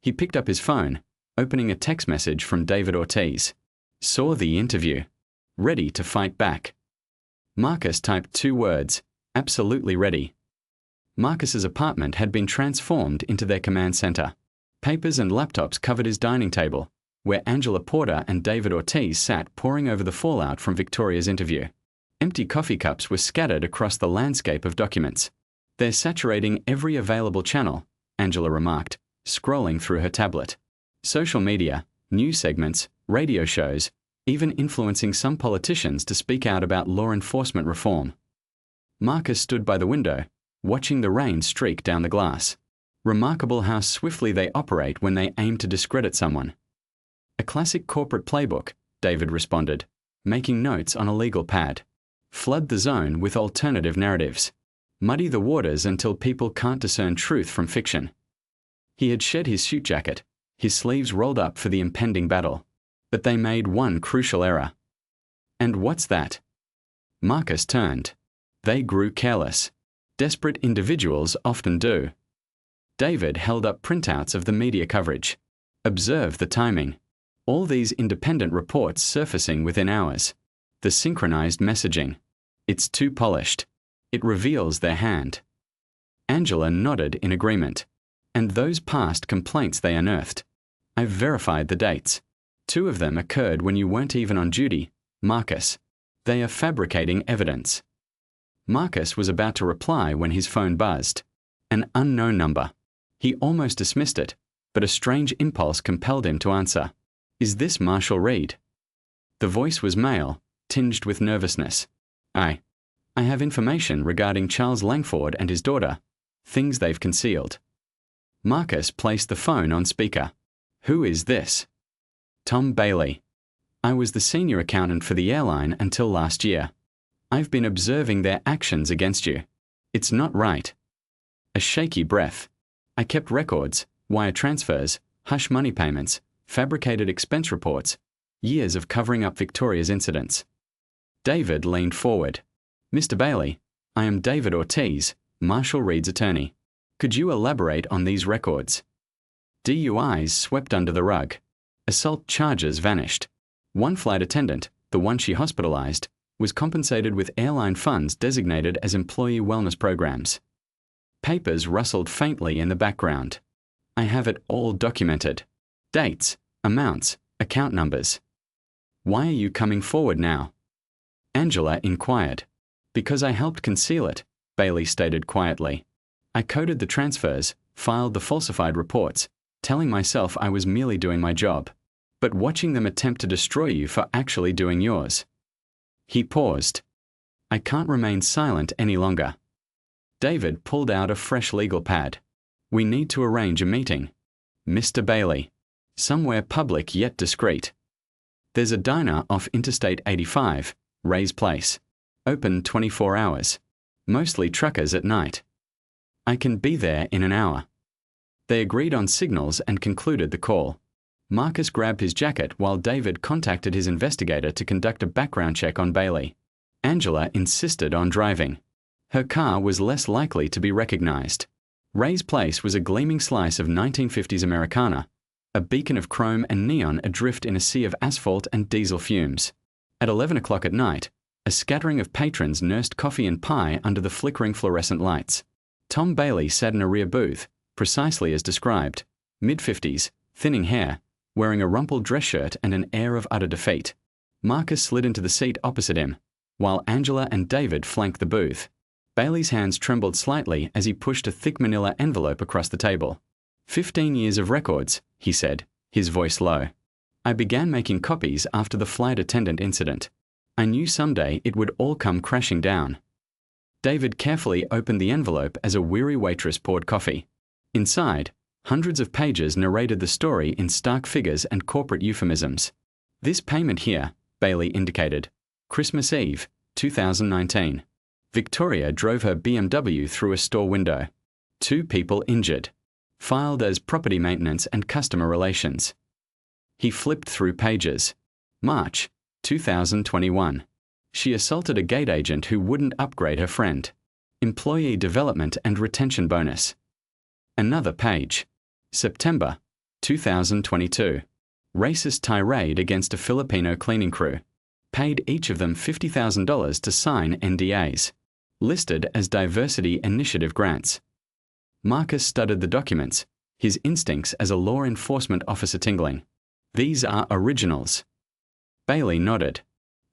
He picked up his phone, opening a text message from David Ortiz. Saw the interview. Ready to fight back. Marcus typed 2 words, absolutely ready. Marcus's apartment had been transformed into their command center. Papers and laptops covered his dining table, where Angela Porter and David Ortiz sat poring over the fallout from Victoria's interview. Empty coffee cups were scattered across the landscape of documents. They're saturating every available channel, Angela remarked, scrolling through her tablet. Social media, news segments, radio shows, even influencing some politicians to speak out about law enforcement reform. Marcus stood by the window, watching the rain streak down the glass. Remarkable how swiftly they operate when they aim to discredit someone. A classic corporate playbook, David responded, making notes on a legal pad. Flood the zone with alternative narratives. Muddy the waters until people can't discern truth from fiction. He had shed his suit jacket, his sleeves rolled up for the impending battle. But they made one crucial error. And what's that? Marcus turned. They grew careless. Desperate individuals often do. David held up printouts of the media coverage. Observe the timing. All these independent reports surfacing within hours. The synchronized messaging. It's too polished. It reveals their hand. Angela nodded in agreement. And those past complaints they unearthed. I've verified the dates. 2 of them occurred when you weren't even on duty, Marcus. They are fabricating evidence. Marcus was about to reply when his phone buzzed. An unknown number. He almost dismissed it, but a strange impulse compelled him to answer. Is this Marshall Reed? The voice was male, tinged with nervousness. I have information regarding Charles Langford and his daughter. Things they've concealed. Marcus placed the phone on speaker. Who is this? Tom Bailey. I was the senior accountant for the airline until last year. I've been observing their actions against you. It's not right. A shaky breath. I kept records, wire transfers, hush money payments, fabricated expense reports, years of covering up Victoria's incidents. David leaned forward. Mr. Bailey, I am David Ortiz, Marshall Reed's attorney. Could you elaborate on these records? DUIs swept under the rug. Assault charges vanished. One flight attendant, the one she hospitalized, was compensated with airline funds designated as employee wellness programs. Papers rustled faintly in the background. I have it all documented. Dates, amounts, account numbers. Why are you coming forward now? Angela inquired. Because I helped conceal it, Bailey stated quietly. I coded the transfers, filed the falsified reports, telling myself I was merely doing my job, but watching them attempt to destroy you for actually doing yours. He paused. I can't remain silent any longer. David pulled out a fresh legal pad. We need to arrange a meeting. Mr. Bailey. Somewhere public yet discreet. There's a diner off Interstate 85, Ray's Place. Open 24 hours. Mostly truckers at night. I can be there in an hour. They agreed on signals and concluded the call. Marcus grabbed his jacket while David contacted his investigator to conduct a background check on Bailey. Angela insisted on driving. Her car was less likely to be recognized. Ray's Place was a gleaming slice of 1950s Americana, a beacon of chrome and neon adrift in a sea of asphalt and diesel fumes. At 11 o'clock at night, a scattering of patrons nursed coffee and pie under the flickering fluorescent lights. Tom Bailey sat in a rear booth, precisely as described, mid-50s, thinning hair, wearing a rumpled dress shirt and an air of utter defeat. Marcus slid into the seat opposite him, while Angela and David flanked the booth. Bailey's hands trembled slightly as he pushed a thick manila envelope across the table. 15 years of records, he said, his voice low. I began making copies after the flight attendant incident. I knew someday it would all come crashing down. David carefully opened the envelope as a weary waitress poured coffee. Inside, hundreds of pages narrated the story in stark figures and corporate euphemisms. This payment here, Bailey indicated. Christmas Eve, 2019. Victoria drove her BMW through a store window. 2 people injured. Filed as property maintenance and customer relations. He flipped through pages. March, 2021. She assaulted a gate agent who wouldn't upgrade her friend. Employee development and retention bonus. Another page. September, 2022. Racist tirade against a Filipino cleaning crew. Paid each of them $50,000 to sign NDAs. Listed as diversity initiative grants. Marcus studied the documents, his instincts as a law enforcement officer tingling. These are originals. Bailey nodded.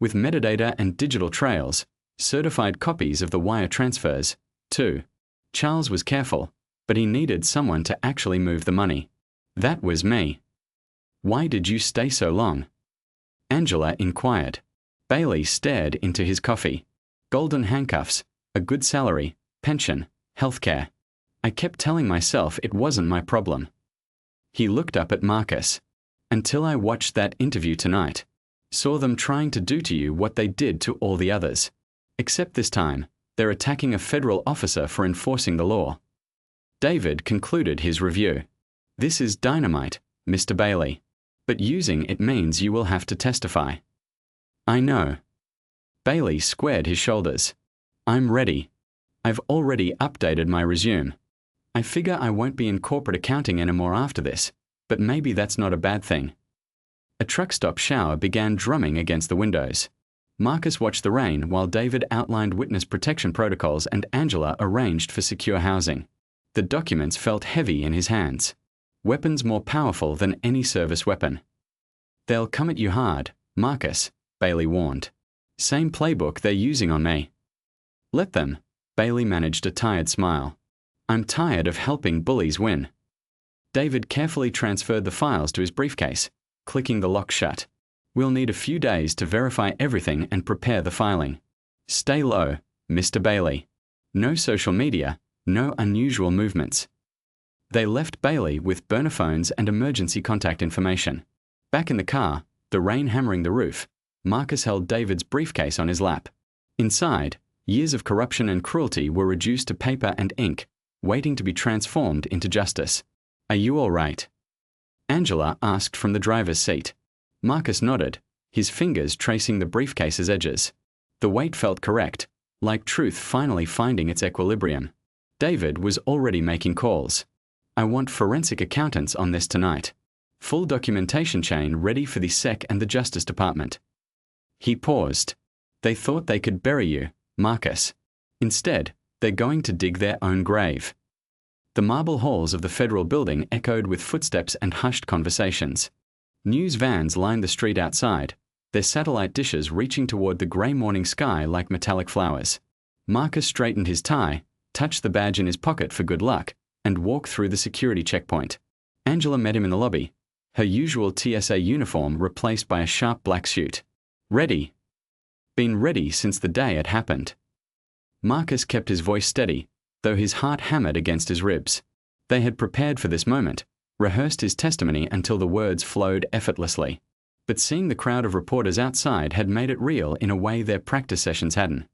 With metadata and digital trails, certified copies of the wire transfers, too. Charles was careful, but he needed someone to actually move the money. That was me. Why did you stay so long? Angela inquired. Bailey stared into his coffee. Golden handcuffs, a good salary, pension, healthcare. I kept telling myself it wasn't my problem. He looked up at Marcus. Until I watched that interview tonight. Saw them trying to do to you what they did to all the others. Except this time, they're attacking a federal officer for enforcing the law. David concluded his review. This is dynamite, Mr. Bailey. But using it means you will have to testify. I know. Bailey squared his shoulders. I'm ready. I've already updated my resume. I figure I won't be in corporate accounting anymore after this, but maybe that's not a bad thing. A truck stop shower began drumming against the windows. Marcus watched the rain while David outlined witness protection protocols and Angela arranged for secure housing. The documents felt heavy in his hands. Weapons more powerful than any service weapon. They'll come at you hard, Marcus, Bailey warned. Same playbook they're using on me. Let them, Bailey managed a tired smile. I'm tired of helping bullies win. David carefully transferred the files to his briefcase, clicking the lock shut. We'll need a few days to verify everything and prepare the filing. Stay low, Mr. Bailey. No social media, no unusual movements. They left Bailey with burner phones and emergency contact information. Back in the car, the rain hammering the roof, Marcus held David's briefcase on his lap. Inside, years of corruption and cruelty were reduced to paper and ink, waiting to be transformed into justice. Are you all right? Angela asked from the driver's seat. Marcus nodded, his fingers tracing the briefcase's edges. The weight felt correct, like truth finally finding its equilibrium. David was already making calls. I want forensic accountants on this tonight. Full documentation chain ready for the SEC and the Justice Department. He paused. They thought they could bury you, Marcus. Instead, they're going to dig their own grave. The marble halls of the federal building echoed with footsteps and hushed conversations. News vans lined the street outside, their satellite dishes reaching toward the grey morning sky like metallic flowers. Marcus straightened his tie, touched the badge in his pocket for good luck, and walked through the security checkpoint. Angela met him in the lobby, her usual TSA uniform replaced by a sharp black suit. Ready. Been ready since the day it happened. Marcus kept his voice steady, though his heart hammered against his ribs. They had prepared for this moment, rehearsed his testimony until the words flowed effortlessly. But seeing the crowd of reporters outside had made it real in a way their practice sessions hadn't.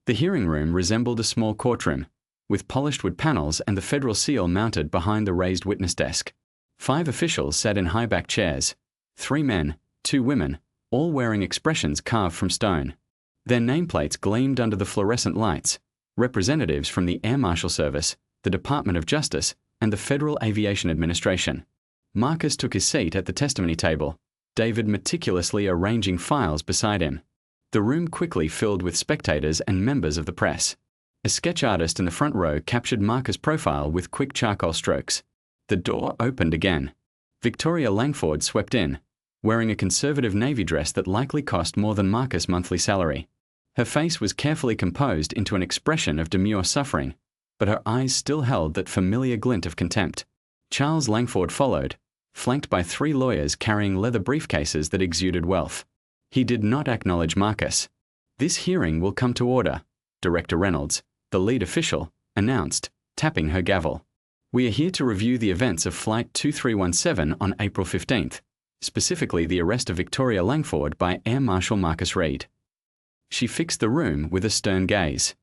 The hearing room resembled a small courtroom, with polished wood panels and the federal seal mounted behind the raised witness desk. 5 officials sat in high-back chairs, 3 men, 2 women, all wearing expressions carved from stone. Their nameplates gleamed under the fluorescent lights, representatives from the Air Marshal Service, the Department of Justice, and the Federal Aviation Administration. Marcus took his seat at the testimony table, David meticulously arranging files beside him. The room quickly filled with spectators and members of the press. A sketch artist in the front row captured Marcus' profile with quick charcoal strokes. The door opened again. Victoria Langford swept in, wearing a conservative navy dress that likely cost more than Marcus' monthly salary. Her face was carefully composed into an expression of demure suffering, but her eyes still held that familiar glint of contempt. Charles Langford followed, flanked by 3 lawyers carrying leather briefcases that exuded wealth. He did not acknowledge Marcus. This hearing will come to order, Director Reynolds, the lead official, announced, tapping her gavel. We are here to review the events of Flight 2317 on April 15th, specifically the arrest of Victoria Langford by Air Marshal Marcus Reed. She fixed the room with a stern gaze.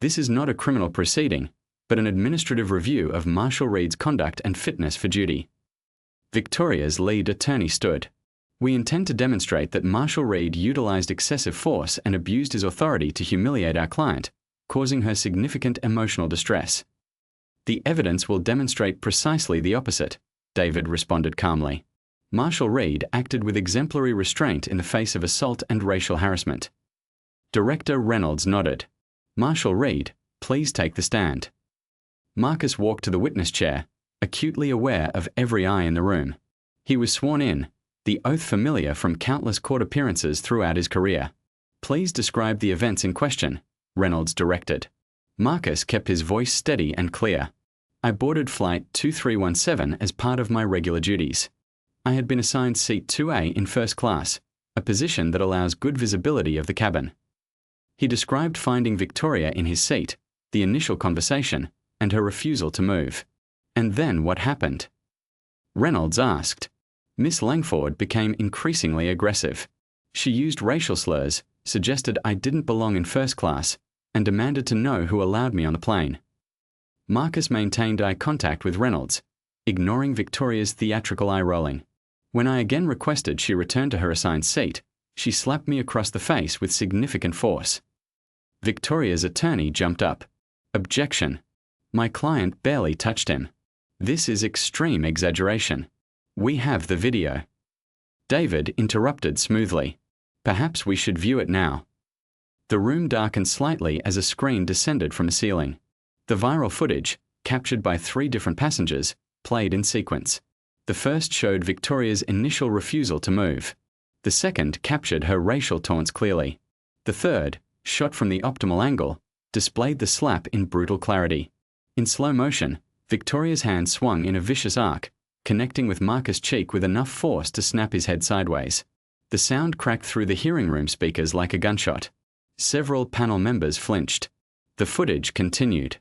This is not a criminal proceeding, but an administrative review of Marshal Reed's conduct and fitness for duty. Victoria's lead attorney stood. We intend to demonstrate that Marshal Reed utilized excessive force and abused his authority to humiliate our client, causing her significant emotional distress. The evidence will demonstrate precisely the opposite, David responded calmly. Marshal Reed acted with exemplary restraint in the face of assault and racial harassment. Director Reynolds nodded. Marshal Reed, please take the stand. Marcus walked to the witness chair, acutely aware of every eye in the room. He was sworn in, the oath familiar from countless court appearances throughout his career. Please describe the events in question, Reynolds directed. Marcus kept his voice steady and clear. I boarded Flight 2317 as part of my regular duties. I had been assigned Seat 2A in first class, a position that allows good visibility of the cabin. He described finding Victoria in his seat, the initial conversation, and her refusal to move. And then what happened? Reynolds asked. Miss Langford became increasingly aggressive. She used racial slurs, suggested I didn't belong in first class, and demanded to know who allowed me on the plane. Marcus maintained eye contact with Reynolds, ignoring Victoria's theatrical eye rolling. When I again requested she return to her assigned seat, She slapped me across the face with significant force. Victoria's attorney jumped up. Objection. My client barely touched him. This is extreme exaggeration. We have the video. David interrupted smoothly. Perhaps we should view it now. The room darkened slightly as a screen descended from the ceiling. The viral footage, captured by 3 different passengers, played in sequence. The first showed Victoria's initial refusal to move. The second captured her racial taunts clearly. The third, shot from the optimal angle, displayed the slap in brutal clarity. In slow motion, Victoria's hand swung in a vicious arc, connecting with Marcus' cheek with enough force to snap his head sideways. The sound cracked through the hearing room speakers like a gunshot. Several panel members flinched. The footage continued,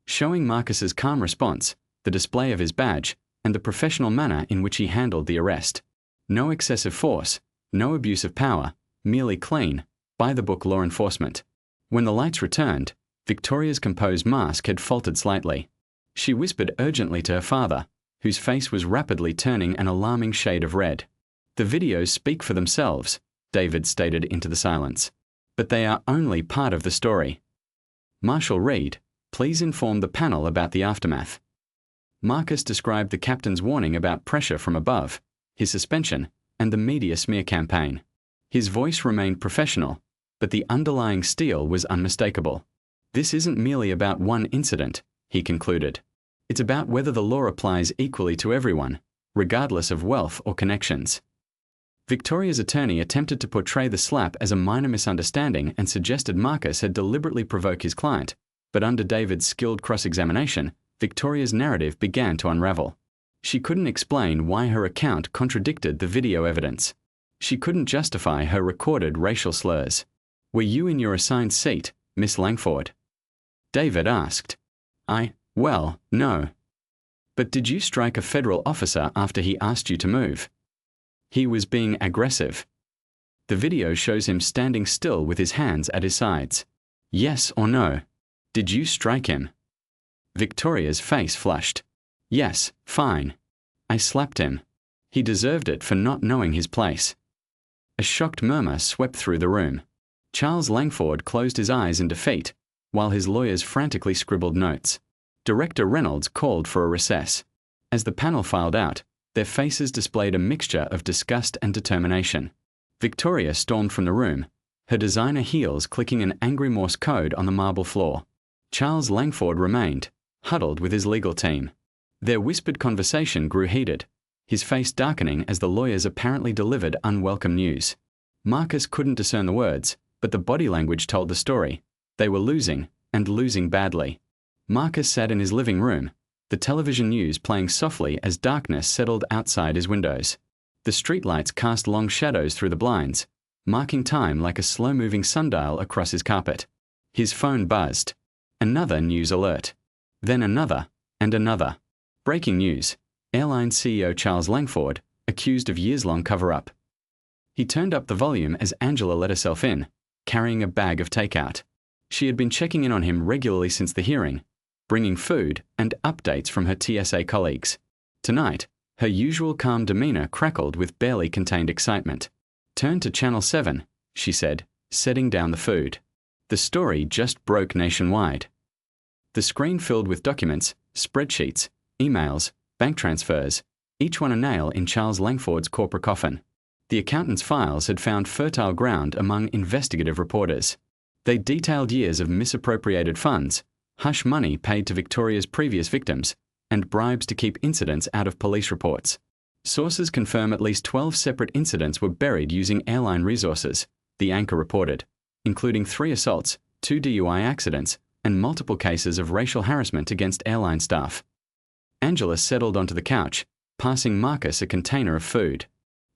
showing Marcus's calm response, the display of his badge, and the professional manner in which he handled the arrest. No excessive force, no abuse of power, merely clean, by-the-book law enforcement. When the lights returned, Victoria's composed mask had faltered slightly. She whispered urgently to her father, whose face was rapidly turning an alarming shade of red. The videos speak for themselves, David stated into the silence. But they are only part of the story. Marshal Reed, please inform the panel about the aftermath. Marcus described the captain's warning about pressure from above, his suspension, and the media smear campaign. His voice remained professional, but the underlying steel was unmistakable. This isn't merely about one incident, he concluded. It's about whether the law applies equally to everyone, regardless of wealth or connections. Victoria's attorney attempted to portray the slap as a minor misunderstanding and suggested Marcus had deliberately provoked his client, but under David's skilled cross-examination, Victoria's narrative began to unravel. She couldn't explain why her account contradicted the video evidence. She couldn't justify her recorded racial slurs. Were you in your assigned seat, Miss Langford? David asked. Well, no. But did you strike a federal officer after he asked you to move? He was being aggressive. The video shows him standing still with his hands at his sides. Yes or no? Did you strike him? Victoria's face flushed. Yes, fine. I slapped him. He deserved it for not knowing his place. A shocked murmur swept through the room. Charles Langford closed his eyes in defeat, while his lawyers frantically scribbled notes. Director Reynolds called for a recess. As the panel filed out, their faces displayed a mixture of disgust and determination. Victoria stormed from the room, her designer heels clicking an angry Morse code on the marble floor. Charles Langford remained, huddled with his legal team. Their whispered conversation grew heated, his face darkening as the lawyers apparently delivered unwelcome news. Marcus couldn't discern the words, but the body language told the story. They were losing, and losing badly. Marcus sat in his living room, the television news playing softly as darkness settled outside his windows. The streetlights cast long shadows through the blinds, marking time like a slow-moving sundial across his carpet. His phone buzzed. Another news alert. Then another, and another. Breaking news. Airline CEO Charles Langford, accused of years-long cover-up. He turned up the volume as Angela let herself in, carrying a bag of takeout. She had been checking in on him regularly since the hearing, bringing food and updates from her TSA colleagues. Tonight, her usual calm demeanor crackled with barely contained excitement. Turn to Channel 7, she said, setting down the food. The story just broke nationwide. The screen filled with documents, spreadsheets, emails, bank transfers, each one a nail in Charles Langford's corporate coffin. The accountant's files had found fertile ground among investigative reporters. They detailed years of misappropriated funds, hush money paid to Victoria's previous victims, and bribes to keep incidents out of police reports. Sources confirm at least 12 separate incidents were buried using airline resources, the anchor reported, including 3 assaults, 2 DUI accidents, and multiple cases of racial harassment against airline staff. Angela settled onto the couch, passing Marcus a container of food.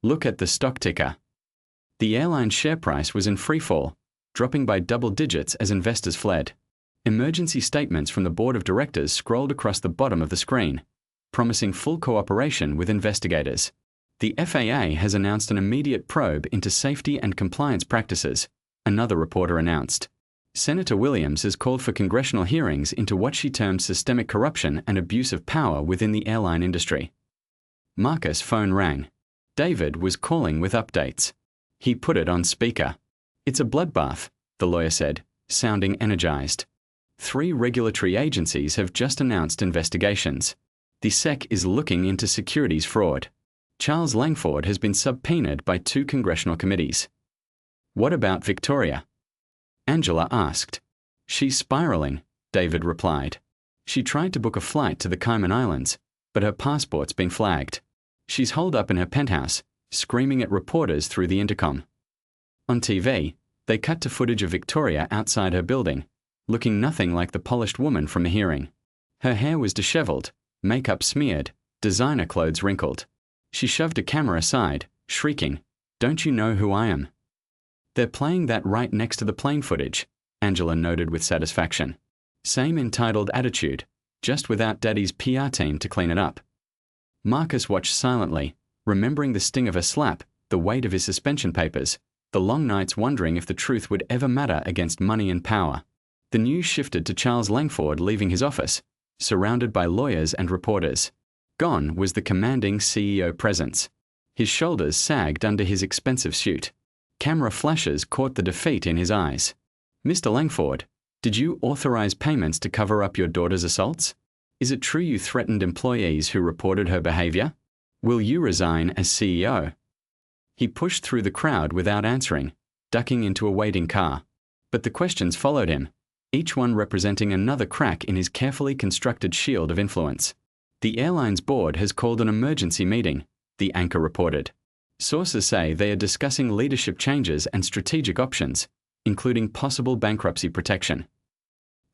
Look at the stock ticker. The airline's share price was in freefall, dropping by double digits as investors fled. Emergency statements from the board of directors scrolled across the bottom of the screen, promising full cooperation with investigators. The FAA has announced an immediate probe into safety and compliance practices, another reporter announced. Senator Williams has called for congressional hearings into what she terms systemic corruption and abuse of power within the airline industry. Marcus' phone rang. David was calling with updates. He put it on speaker. It's a bloodbath, the lawyer said, sounding energized. 3 regulatory agencies have just announced investigations. The SEC is looking into securities fraud. Charles Langford has been subpoenaed by 2 congressional committees. What about Victoria? Angela asked. She's spiraling, David replied. She tried to book a flight to the Cayman Islands, but her passport's been flagged. She's holed up in her penthouse, screaming at reporters through the intercom. On TV, they cut to footage of Victoria outside her building, looking nothing like the polished woman from the hearing. Her hair was disheveled, makeup smeared, designer clothes wrinkled. She shoved a camera aside, shrieking, "Don't you know who I am?" They're playing that right next to the plane footage, Angela noted with satisfaction. Same entitled attitude, just without Daddy's PR team to clean it up. Marcus watched silently, remembering the sting of her slap, the weight of his suspension papers, the long nights wondering if the truth would ever matter against money and power. The news shifted to Charles Langford leaving his office, surrounded by lawyers and reporters. Gone was the commanding CEO presence. His shoulders sagged under his expensive suit. Camera flashes caught the defeat in his eyes. "Mr. Langford, did you authorize payments to cover up your daughter's assaults? Is it true you threatened employees who reported her behavior? Will you resign as CEO?" He pushed through the crowd without answering, ducking into a waiting car. But the questions followed him, each one representing another crack in his carefully constructed shield of influence. "The airline's board has called an emergency meeting," the anchor reported. "Sources say they are discussing leadership changes and strategic options, including possible bankruptcy protection."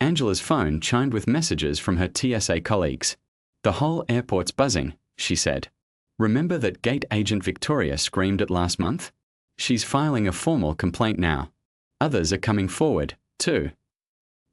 Angela's phone chimed with messages from her TSA colleagues. "The whole airport's buzzing," she said. "Remember that gate agent Victoria screamed at last month? She's filing a formal complaint now. Others are coming forward, too."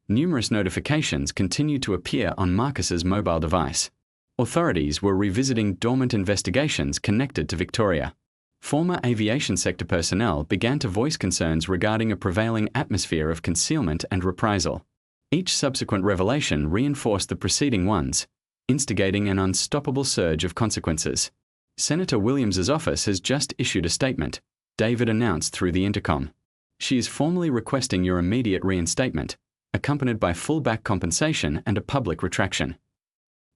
Numerous notifications continued to appear on Marcus's mobile device. Authorities were revisiting dormant investigations connected to Victoria. Former aviation sector personnel began to voice concerns regarding a prevailing atmosphere of concealment and reprisal. Each subsequent revelation reinforced the preceding ones, instigating an unstoppable surge of consequences. "Senator Williams's office has just issued a statement," David announced through the intercom. "She is formally requesting your immediate reinstatement, accompanied by full back compensation and a public retraction."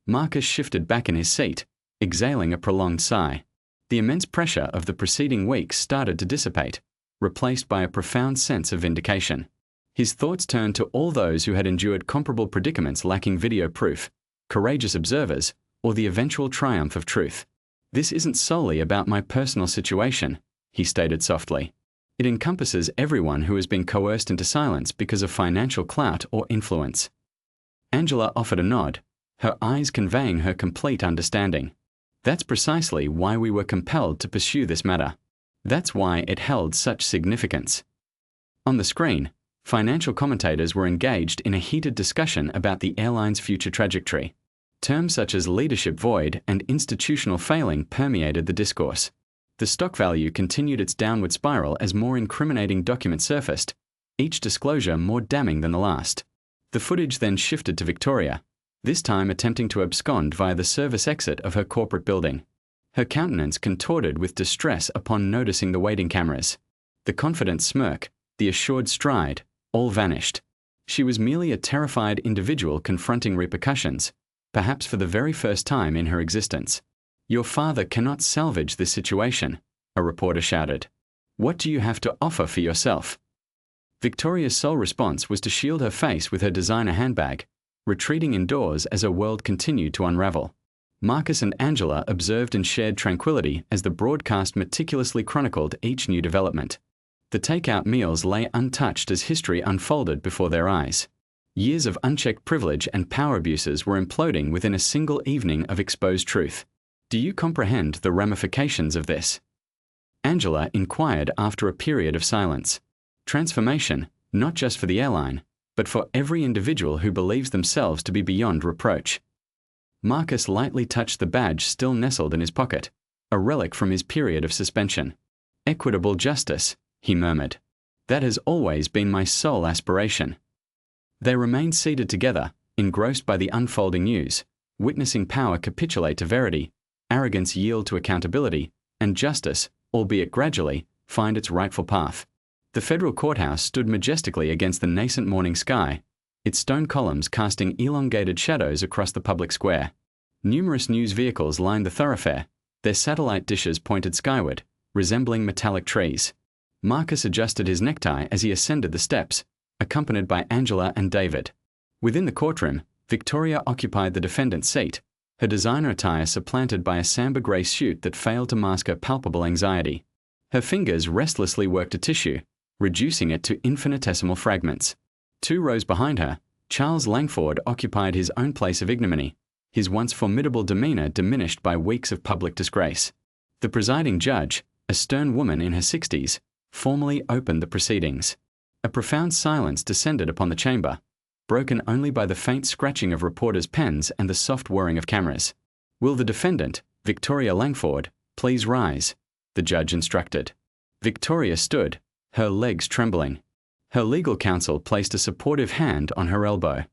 Marcus shifted back in his seat, exhaling a prolonged sigh. The immense pressure of the preceding weeks started to dissipate, replaced by a profound sense of vindication. His thoughts turned to all those who had endured comparable predicaments lacking video proof, courageous observers, or the eventual triumph of truth. "This isn't solely about my personal situation," he stated softly. "It encompasses everyone who has been coerced into silence because of financial clout or influence." Angela offered a nod, her eyes conveying her complete understanding. "That's precisely why we were compelled to pursue this matter. That's why it held such significance." On the screen, financial commentators were engaged in a heated discussion about the airline's future trajectory. Terms such as leadership void and institutional failing permeated the discourse. The stock value continued its downward spiral as more incriminating documents surfaced, each disclosure more damning than the last. The footage then shifted to Victoria, this time attempting to abscond via the service exit of her corporate building. Her countenance contorted with distress upon noticing the waiting cameras. The confident smirk, the assured stride, all vanished. She was merely a terrified individual confronting repercussions, perhaps for the very first time in her existence. "Your father cannot salvage this situation," a reporter shouted. "What do you have to offer for yourself?" Victoria's sole response was to shield her face with her designer handbag, retreating indoors as her world continued to unravel. Marcus and Angela observed in shared tranquility as the broadcast meticulously chronicled each new development. The takeout meals lay untouched as history unfolded before their eyes. Years of unchecked privilege and power abuses were imploding within a single evening of exposed truth. "Do you comprehend the ramifications of this?" Angela inquired after a period of silence. "Transformation, not just for the airline, but for every individual who believes themselves to be beyond reproach." Marcus lightly touched the badge still nestled in his pocket, a relic from his period of suspension. "Equitable justice," he murmured. "That has always been my sole aspiration." They remained seated together, engrossed by the unfolding news, witnessing power capitulate to verity, arrogance yield to accountability, and justice, albeit gradually, find its rightful path. The federal courthouse stood majestically against the nascent morning sky, its stone columns casting elongated shadows across the public square. Numerous news vehicles lined the thoroughfare, their satellite dishes pointed skyward, resembling metallic trees. Marcus adjusted his necktie as he ascended the steps, accompanied by Angela and David. Within the courtroom, Victoria occupied the defendant's seat, her designer attire supplanted by a samber grey suit that failed to mask her palpable anxiety. Her fingers restlessly worked a tissue, reducing it to infinitesimal fragments. 2 rows behind her, Charles Langford occupied his own place of ignominy, his once formidable demeanour diminished by weeks of public disgrace. The presiding judge, a stern woman in her 60s, formally opened the proceedings. A profound silence descended upon the chamber, broken only by the faint scratching of reporters' pens and the soft whirring of cameras. "Will the defendant, Victoria Langford, please rise?" the judge instructed. Victoria stood, her legs trembling. Her legal counsel placed a supportive hand on her elbow.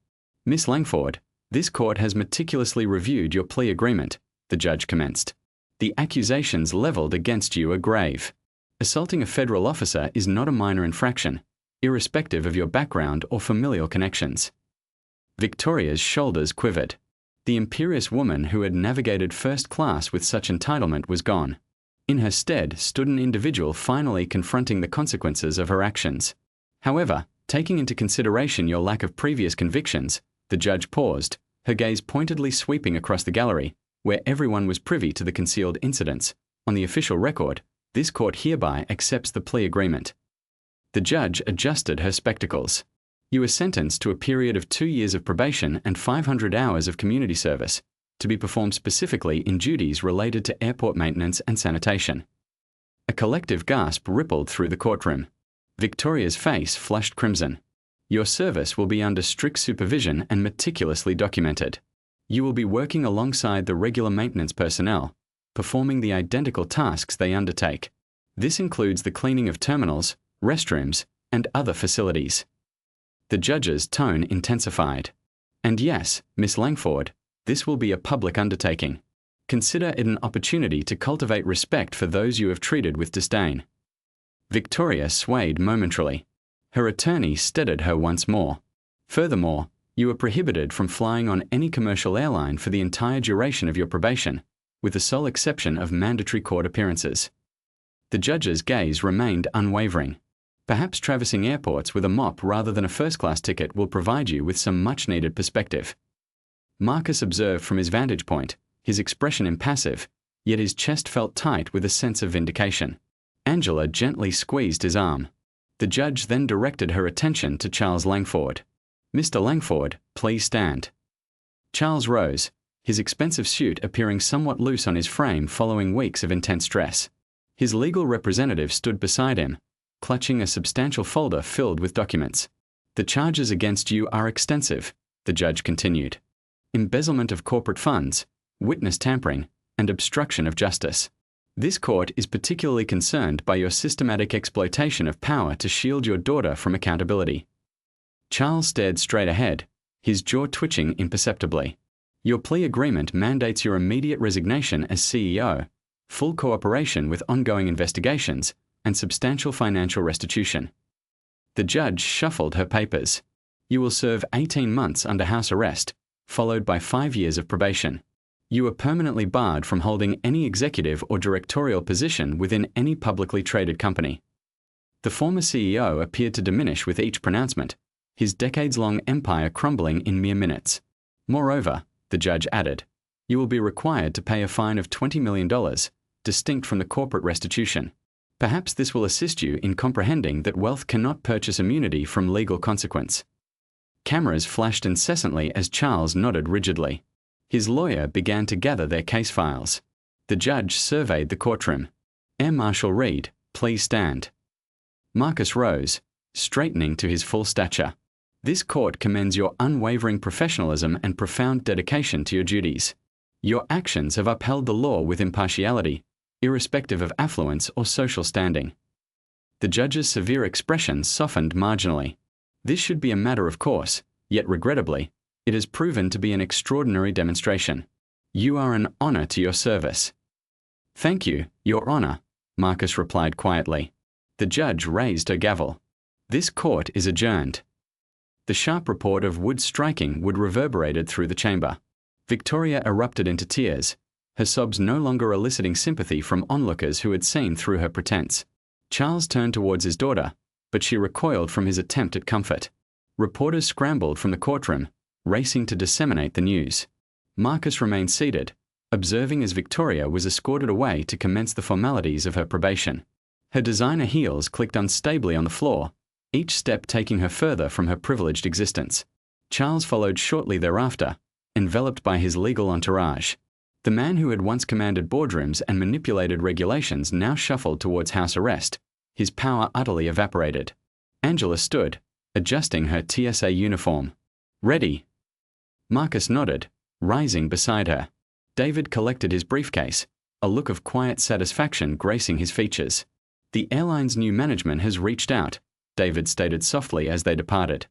"Miss Langford, this court has meticulously reviewed your plea agreement," the judge commenced. "The accusations levelled against you are grave. Assaulting a federal officer is not a minor infraction, irrespective of your background or familial connections." Victoria's shoulders quivered. The imperious woman who had navigated first class with such entitlement was gone. In her stead stood an individual finally confronting the consequences of her actions. However, taking into consideration your lack of previous convictions, the judge paused, her gaze pointedly sweeping across the gallery, where everyone was privy to the concealed incidents. "On the official record, this court hereby accepts the plea agreement." The judge adjusted her spectacles. "You are sentenced to a period of 2 years of probation and 500 hours of community service, to be performed specifically in duties related to airport maintenance and sanitation." A collective gasp rippled through the courtroom. Victoria's face flushed crimson. "Your service will be under strict supervision and meticulously documented. You will be working alongside the regular maintenance personnel, performing the identical tasks they undertake. This includes the cleaning of terminals, restrooms, and other facilities." The judge's tone intensified. "And yes, Miss Langford, this will be a public undertaking. Consider it an opportunity to cultivate respect for those you have treated with disdain." Victoria swayed momentarily. Her attorney steadied her once more. "Furthermore, you are prohibited from flying on any commercial airline for the entire duration of your probation, with the sole exception of mandatory court appearances." The judge's gaze remained unwavering. "Perhaps traversing airports with a mop rather than a first-class ticket will provide you with some much-needed perspective." Marcus observed from his vantage point, his expression impassive, yet his chest felt tight with a sense of vindication. Angela gently squeezed his arm. The judge then directed her attention to Charles Langford. "Mr. Langford, please stand." Charles rose, his expensive suit appearing somewhat loose on his frame following weeks of intense stress. His legal representative stood beside him, clutching a substantial folder filled with documents. "The charges against you are extensive," the judge continued. "Embezzlement of corporate funds, witness tampering, and obstruction of justice. This court is particularly concerned by your systematic exploitation of power to shield your daughter from accountability." Charles stared straight ahead, his jaw twitching imperceptibly. "Your plea agreement mandates your immediate resignation as CEO, full cooperation with ongoing investigations, and substantial financial restitution." The judge shuffled her papers. "You will serve 18 months under house arrest, followed by 5 years of probation. You are permanently barred from holding any executive or directorial position within any publicly traded company." The former CEO appeared to diminish with each pronouncement, his decades-long empire crumbling in mere minutes. "Moreover," the judge added, "you will be required to pay a fine of $20 million, distinct from the corporate restitution. Perhaps this will assist you in comprehending that wealth cannot purchase immunity from legal consequence." Cameras flashed incessantly as Charles nodded rigidly. His lawyer began to gather their case files. The judge surveyed the courtroom. "Air Marshal Reed, please stand." Marcus rose, straightening to his full stature. "This court commends your unwavering professionalism and profound dedication to your duties. Your actions have upheld the law with impartiality, irrespective of affluence or social standing." The judge's severe expression softened marginally. "This should be a matter of course, yet regrettably, it has proven to be an extraordinary demonstration. You are an honor to your service." "Thank you, Your Honor," Marcus replied quietly. The judge raised her gavel. This court is adjourned. The sharp report of wood striking wood reverberated through the chamber. Victoria erupted into tears, her sobs no longer eliciting sympathy from onlookers who had seen through her pretense. Charles turned towards his daughter, but she recoiled from his attempt at comfort. Reporters scrambled from the courtroom, racing to disseminate the news. Marcus remained seated, observing as Victoria was escorted away to commence the formalities of her probation. Her designer heels clicked unstably on the floor, each step taking her further from her privileged existence. Charles followed shortly thereafter, enveloped by his legal entourage. The man who had once commanded boardrooms and manipulated regulations now shuffled towards house arrest, his power utterly evaporated. Angela stood, adjusting her TSA uniform. "Ready." Marcus nodded, rising beside her. David collected his briefcase, a look of quiet satisfaction gracing his features. "The airline's new management has reached out," David stated softly as they departed.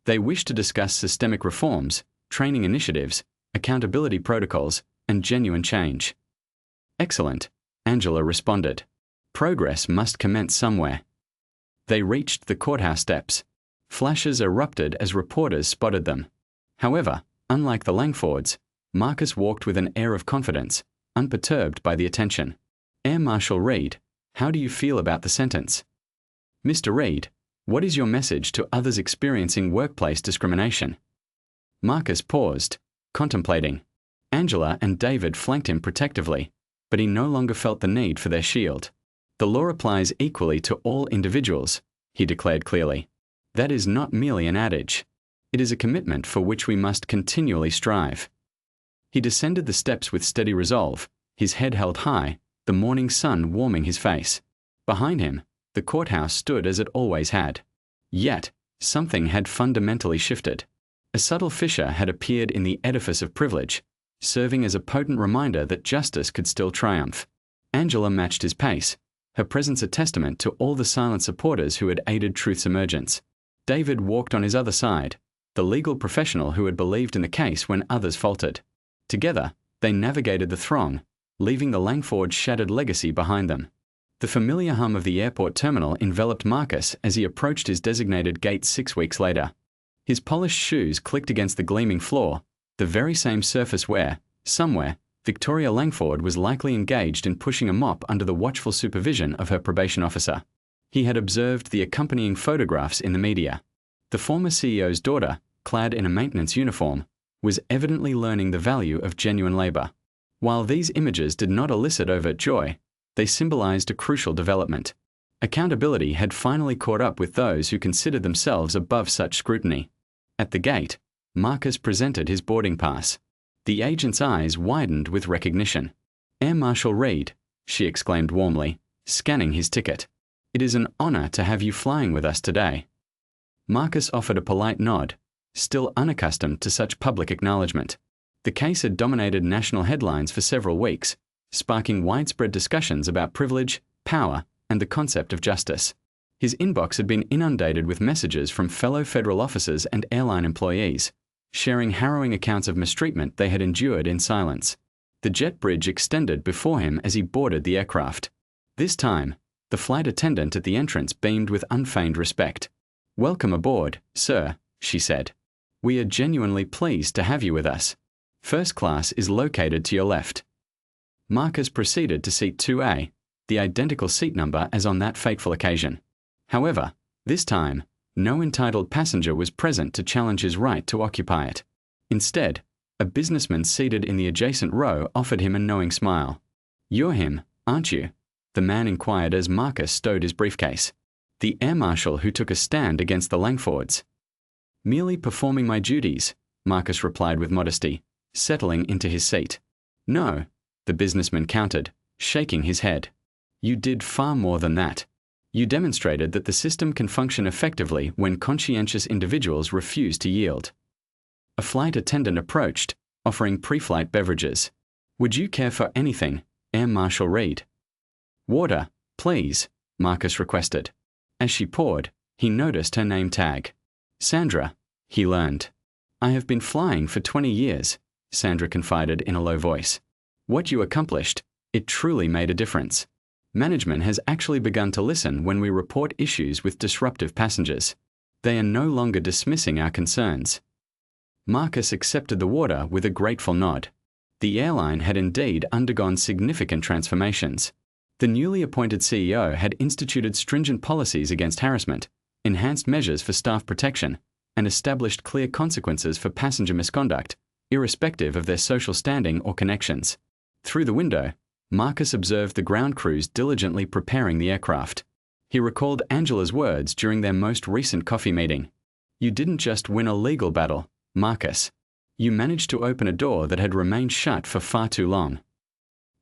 "They wish to discuss systemic reforms, training initiatives, accountability protocols, and genuine change." "Excellent," Angela responded. "Progress must commence somewhere." They reached the courthouse steps. Flashes erupted as reporters spotted them. However, unlike the Langfords, Marcus walked with an air of confidence, unperturbed by the attention. "Air Marshal Reed, how do you feel about the sentence?" "Mr. Reed, what is your message to others experiencing workplace discrimination?" Marcus paused, contemplating. Angela and David flanked him protectively, but he no longer felt the need for their shield. "The law applies equally to all individuals," he declared clearly. "That is not merely an adage. It is a commitment for which we must continually strive." He descended the steps with steady resolve, his head held high, the morning sun warming his face. Behind him, the courthouse stood as it always had. Yet, something had fundamentally shifted. A subtle fissure had appeared in the edifice of privilege, serving as a potent reminder that justice could still triumph. Angela matched his pace, her presence a testament to all the silent supporters who had aided truth's emergence. David walked on his other side, the legal professional who had believed in the case when others faltered. Together, they navigated the throng, leaving the Langford shattered legacy behind them. The familiar hum of the airport terminal enveloped Marcus as he approached his designated gate 6 weeks later. His polished shoes clicked against the gleaming floor, the very same surface where, somewhere, Victoria Langford was likely engaged in pushing a mop under the watchful supervision of her probation officer. He had observed the accompanying photographs in the media. The former CEO's daughter, clad in a maintenance uniform, was evidently learning the value of genuine labor. While these images did not elicit overt joy, they symbolized a crucial development. Accountability had finally caught up with those who considered themselves above such scrutiny. At the gate, Marcus presented his boarding pass. The agent's eyes widened with recognition. "Air Marshal Reed," she exclaimed warmly, scanning his ticket. "It is an honor to have you flying with us today." Marcus offered a polite nod, still unaccustomed to such public acknowledgement. The case had dominated national headlines for several weeks, sparking widespread discussions about privilege, power, and the concept of justice. His inbox had been inundated with messages from fellow federal officers and airline employees, sharing harrowing accounts of mistreatment they had endured in silence. The jet bridge extended before him as he boarded the aircraft. This time, the flight attendant at the entrance beamed with unfeigned respect. "Welcome aboard, sir," she said. "We are genuinely pleased to have you with us. First class is located to your left." Marcus proceeded to seat 2A, the identical seat number as on that fateful occasion. However, this time, no entitled passenger was present to challenge his right to occupy it. Instead, a businessman seated in the adjacent row offered him a knowing smile. "You're him, aren't you?" the man inquired as Marcus stowed his briefcase. "The air marshal who took a stand against the Langfords." "Merely performing my duties," Marcus replied with modesty, settling into his seat. "No," the businessman countered, shaking his head. "You did far more than that. You demonstrated that the system can function effectively when conscientious individuals refuse to yield." A flight attendant approached, offering pre-flight beverages. "Would you care for anything, Air Marshal Reed?" "Water, please," Marcus requested. As she poured, he noticed her name tag. "Sandra," he learned. "I have been flying for 20 years, Sandra confided in a low voice. "What you accomplished, it truly made a difference." Management has actually begun to listen when we report issues with disruptive passengers. They are no longer dismissing our concerns. Marcus accepted the water with a grateful nod. The airline had indeed undergone significant transformations. The newly appointed CEO had instituted stringent policies against harassment, enhanced measures for staff protection, and established clear consequences for passenger misconduct, irrespective of their social standing or connections. Through the window, Marcus observed the ground crews diligently preparing the aircraft. He recalled Angela's words during their most recent coffee meeting. "You didn't just win a legal battle, Marcus. You managed to open a door that had remained shut for far too long."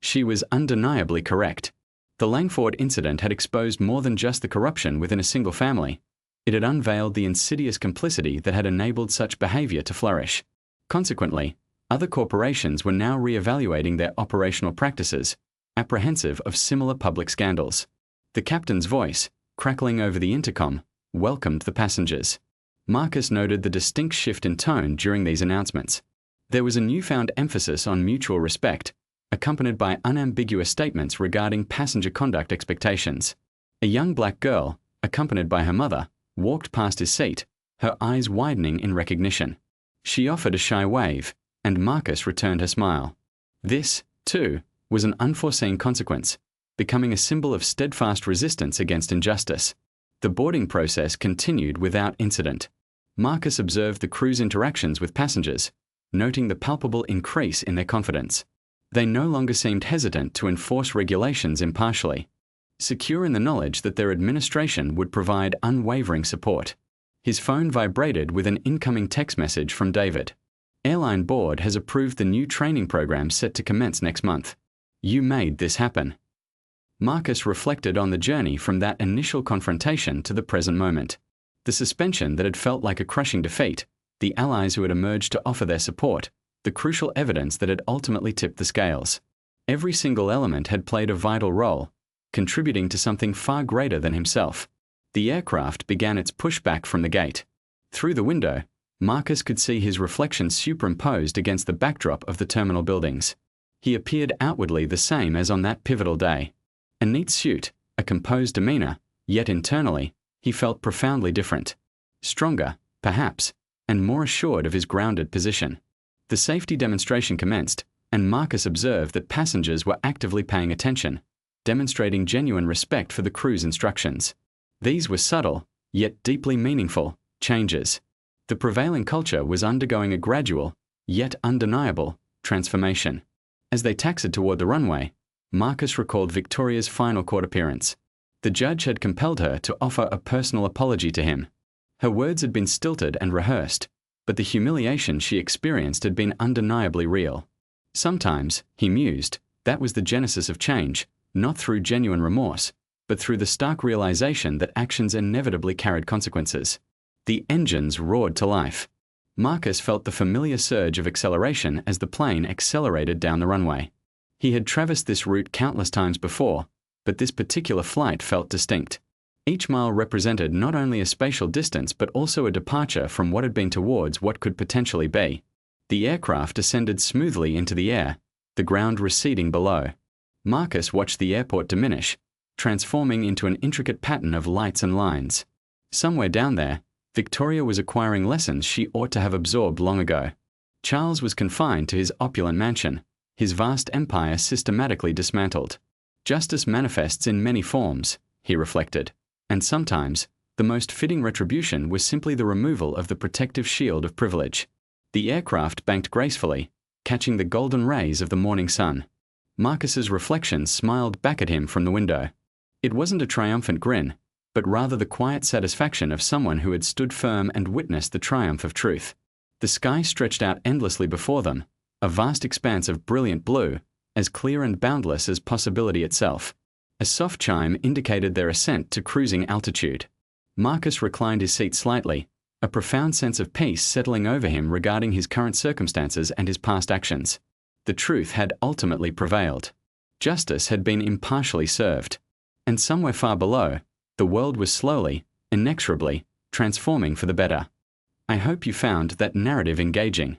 She was undeniably correct. The Langford incident had exposed more than just the corruption within a single family. It had unveiled the insidious complicity that had enabled such behavior to flourish. Consequently, other corporations were now re-evaluating their operational practices, apprehensive of similar public scandals. The captain's voice, crackling over the intercom, welcomed the passengers. Marcus noted the distinct shift in tone during these announcements. There was a newfound emphasis on mutual respect, accompanied by unambiguous statements regarding passenger conduct expectations. A young black girl, accompanied by her mother, walked past his seat, her eyes widening in recognition. She offered a shy wave, and Marcus returned her smile. This, too, was an unforeseen consequence, becoming a symbol of steadfast resistance against injustice. The boarding process continued without incident. Marcus observed the crew's interactions with passengers, noting the palpable increase in their confidence. They no longer seemed hesitant to enforce regulations impartially, secure in the knowledge that their administration would provide unwavering support. His phone vibrated with an incoming text message from David. "Airline board has approved the new training program set to commence next month. You made this happen." Marcus reflected on the journey from that initial confrontation to the present moment. The suspension that had felt like a crushing defeat, the allies who had emerged to offer their support, the crucial evidence that had ultimately tipped the scales. Every single element had played a vital role, contributing to something far greater than himself. The aircraft began its pushback from the gate. Through the window, Marcus could see his reflection superimposed against the backdrop of the terminal buildings. He appeared outwardly the same as on that pivotal day. A neat suit, a composed demeanor, yet internally, he felt profoundly different. Stronger, perhaps, and more assured of his grounded position. The safety demonstration commenced, and Marcus observed that passengers were actively paying attention, demonstrating genuine respect for the crew's instructions. These were subtle, yet deeply meaningful, changes. The prevailing culture was undergoing a gradual, yet undeniable, transformation. As they taxied toward the runway, Marcus recalled Victoria's final court appearance. The judge had compelled her to offer a personal apology to him. Her words had been stilted and rehearsed, but the humiliation she experienced had been undeniably real. Sometimes, he mused, that was the genesis of change, not through genuine remorse, but through the stark realization that actions inevitably carried consequences. The engines roared to life. Marcus felt the familiar surge of acceleration as the plane accelerated down the runway. He had traversed this route countless times before, but this particular flight felt distinct. Each mile represented not only a spatial distance but also a departure from what had been towards what could potentially be. The aircraft ascended smoothly into the air, the ground receding below. Marcus watched the airport diminish, transforming into an intricate pattern of lights and lines. Somewhere down there, Victoria was acquiring lessons she ought to have absorbed long ago. Charles was confined to his opulent mansion, his vast empire systematically dismantled. Justice manifests in many forms, he reflected, and sometimes, the most fitting retribution was simply the removal of the protective shield of privilege. The aircraft banked gracefully, catching the golden rays of the morning sun. Marcus's reflection smiled back at him from the window. It wasn't a triumphant grin, but rather the quiet satisfaction of someone who had stood firm and witnessed the triumph of truth. The sky stretched out endlessly before them, a vast expanse of brilliant blue, as clear and boundless as possibility itself. A soft chime indicated their ascent to cruising altitude. Marcus reclined his seat slightly, a profound sense of peace settling over him regarding his current circumstances and his past actions. The truth had ultimately prevailed. Justice had been impartially served. And somewhere far below, the world was slowly, inexorably, transforming for the better. I hope you found that narrative engaging.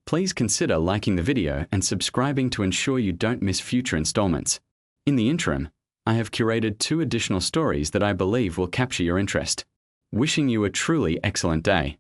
Please consider liking the video and subscribing to ensure you don't miss future installments. In the interim, I have curated 2 additional stories that I believe will capture your interest. Wishing you a truly excellent day.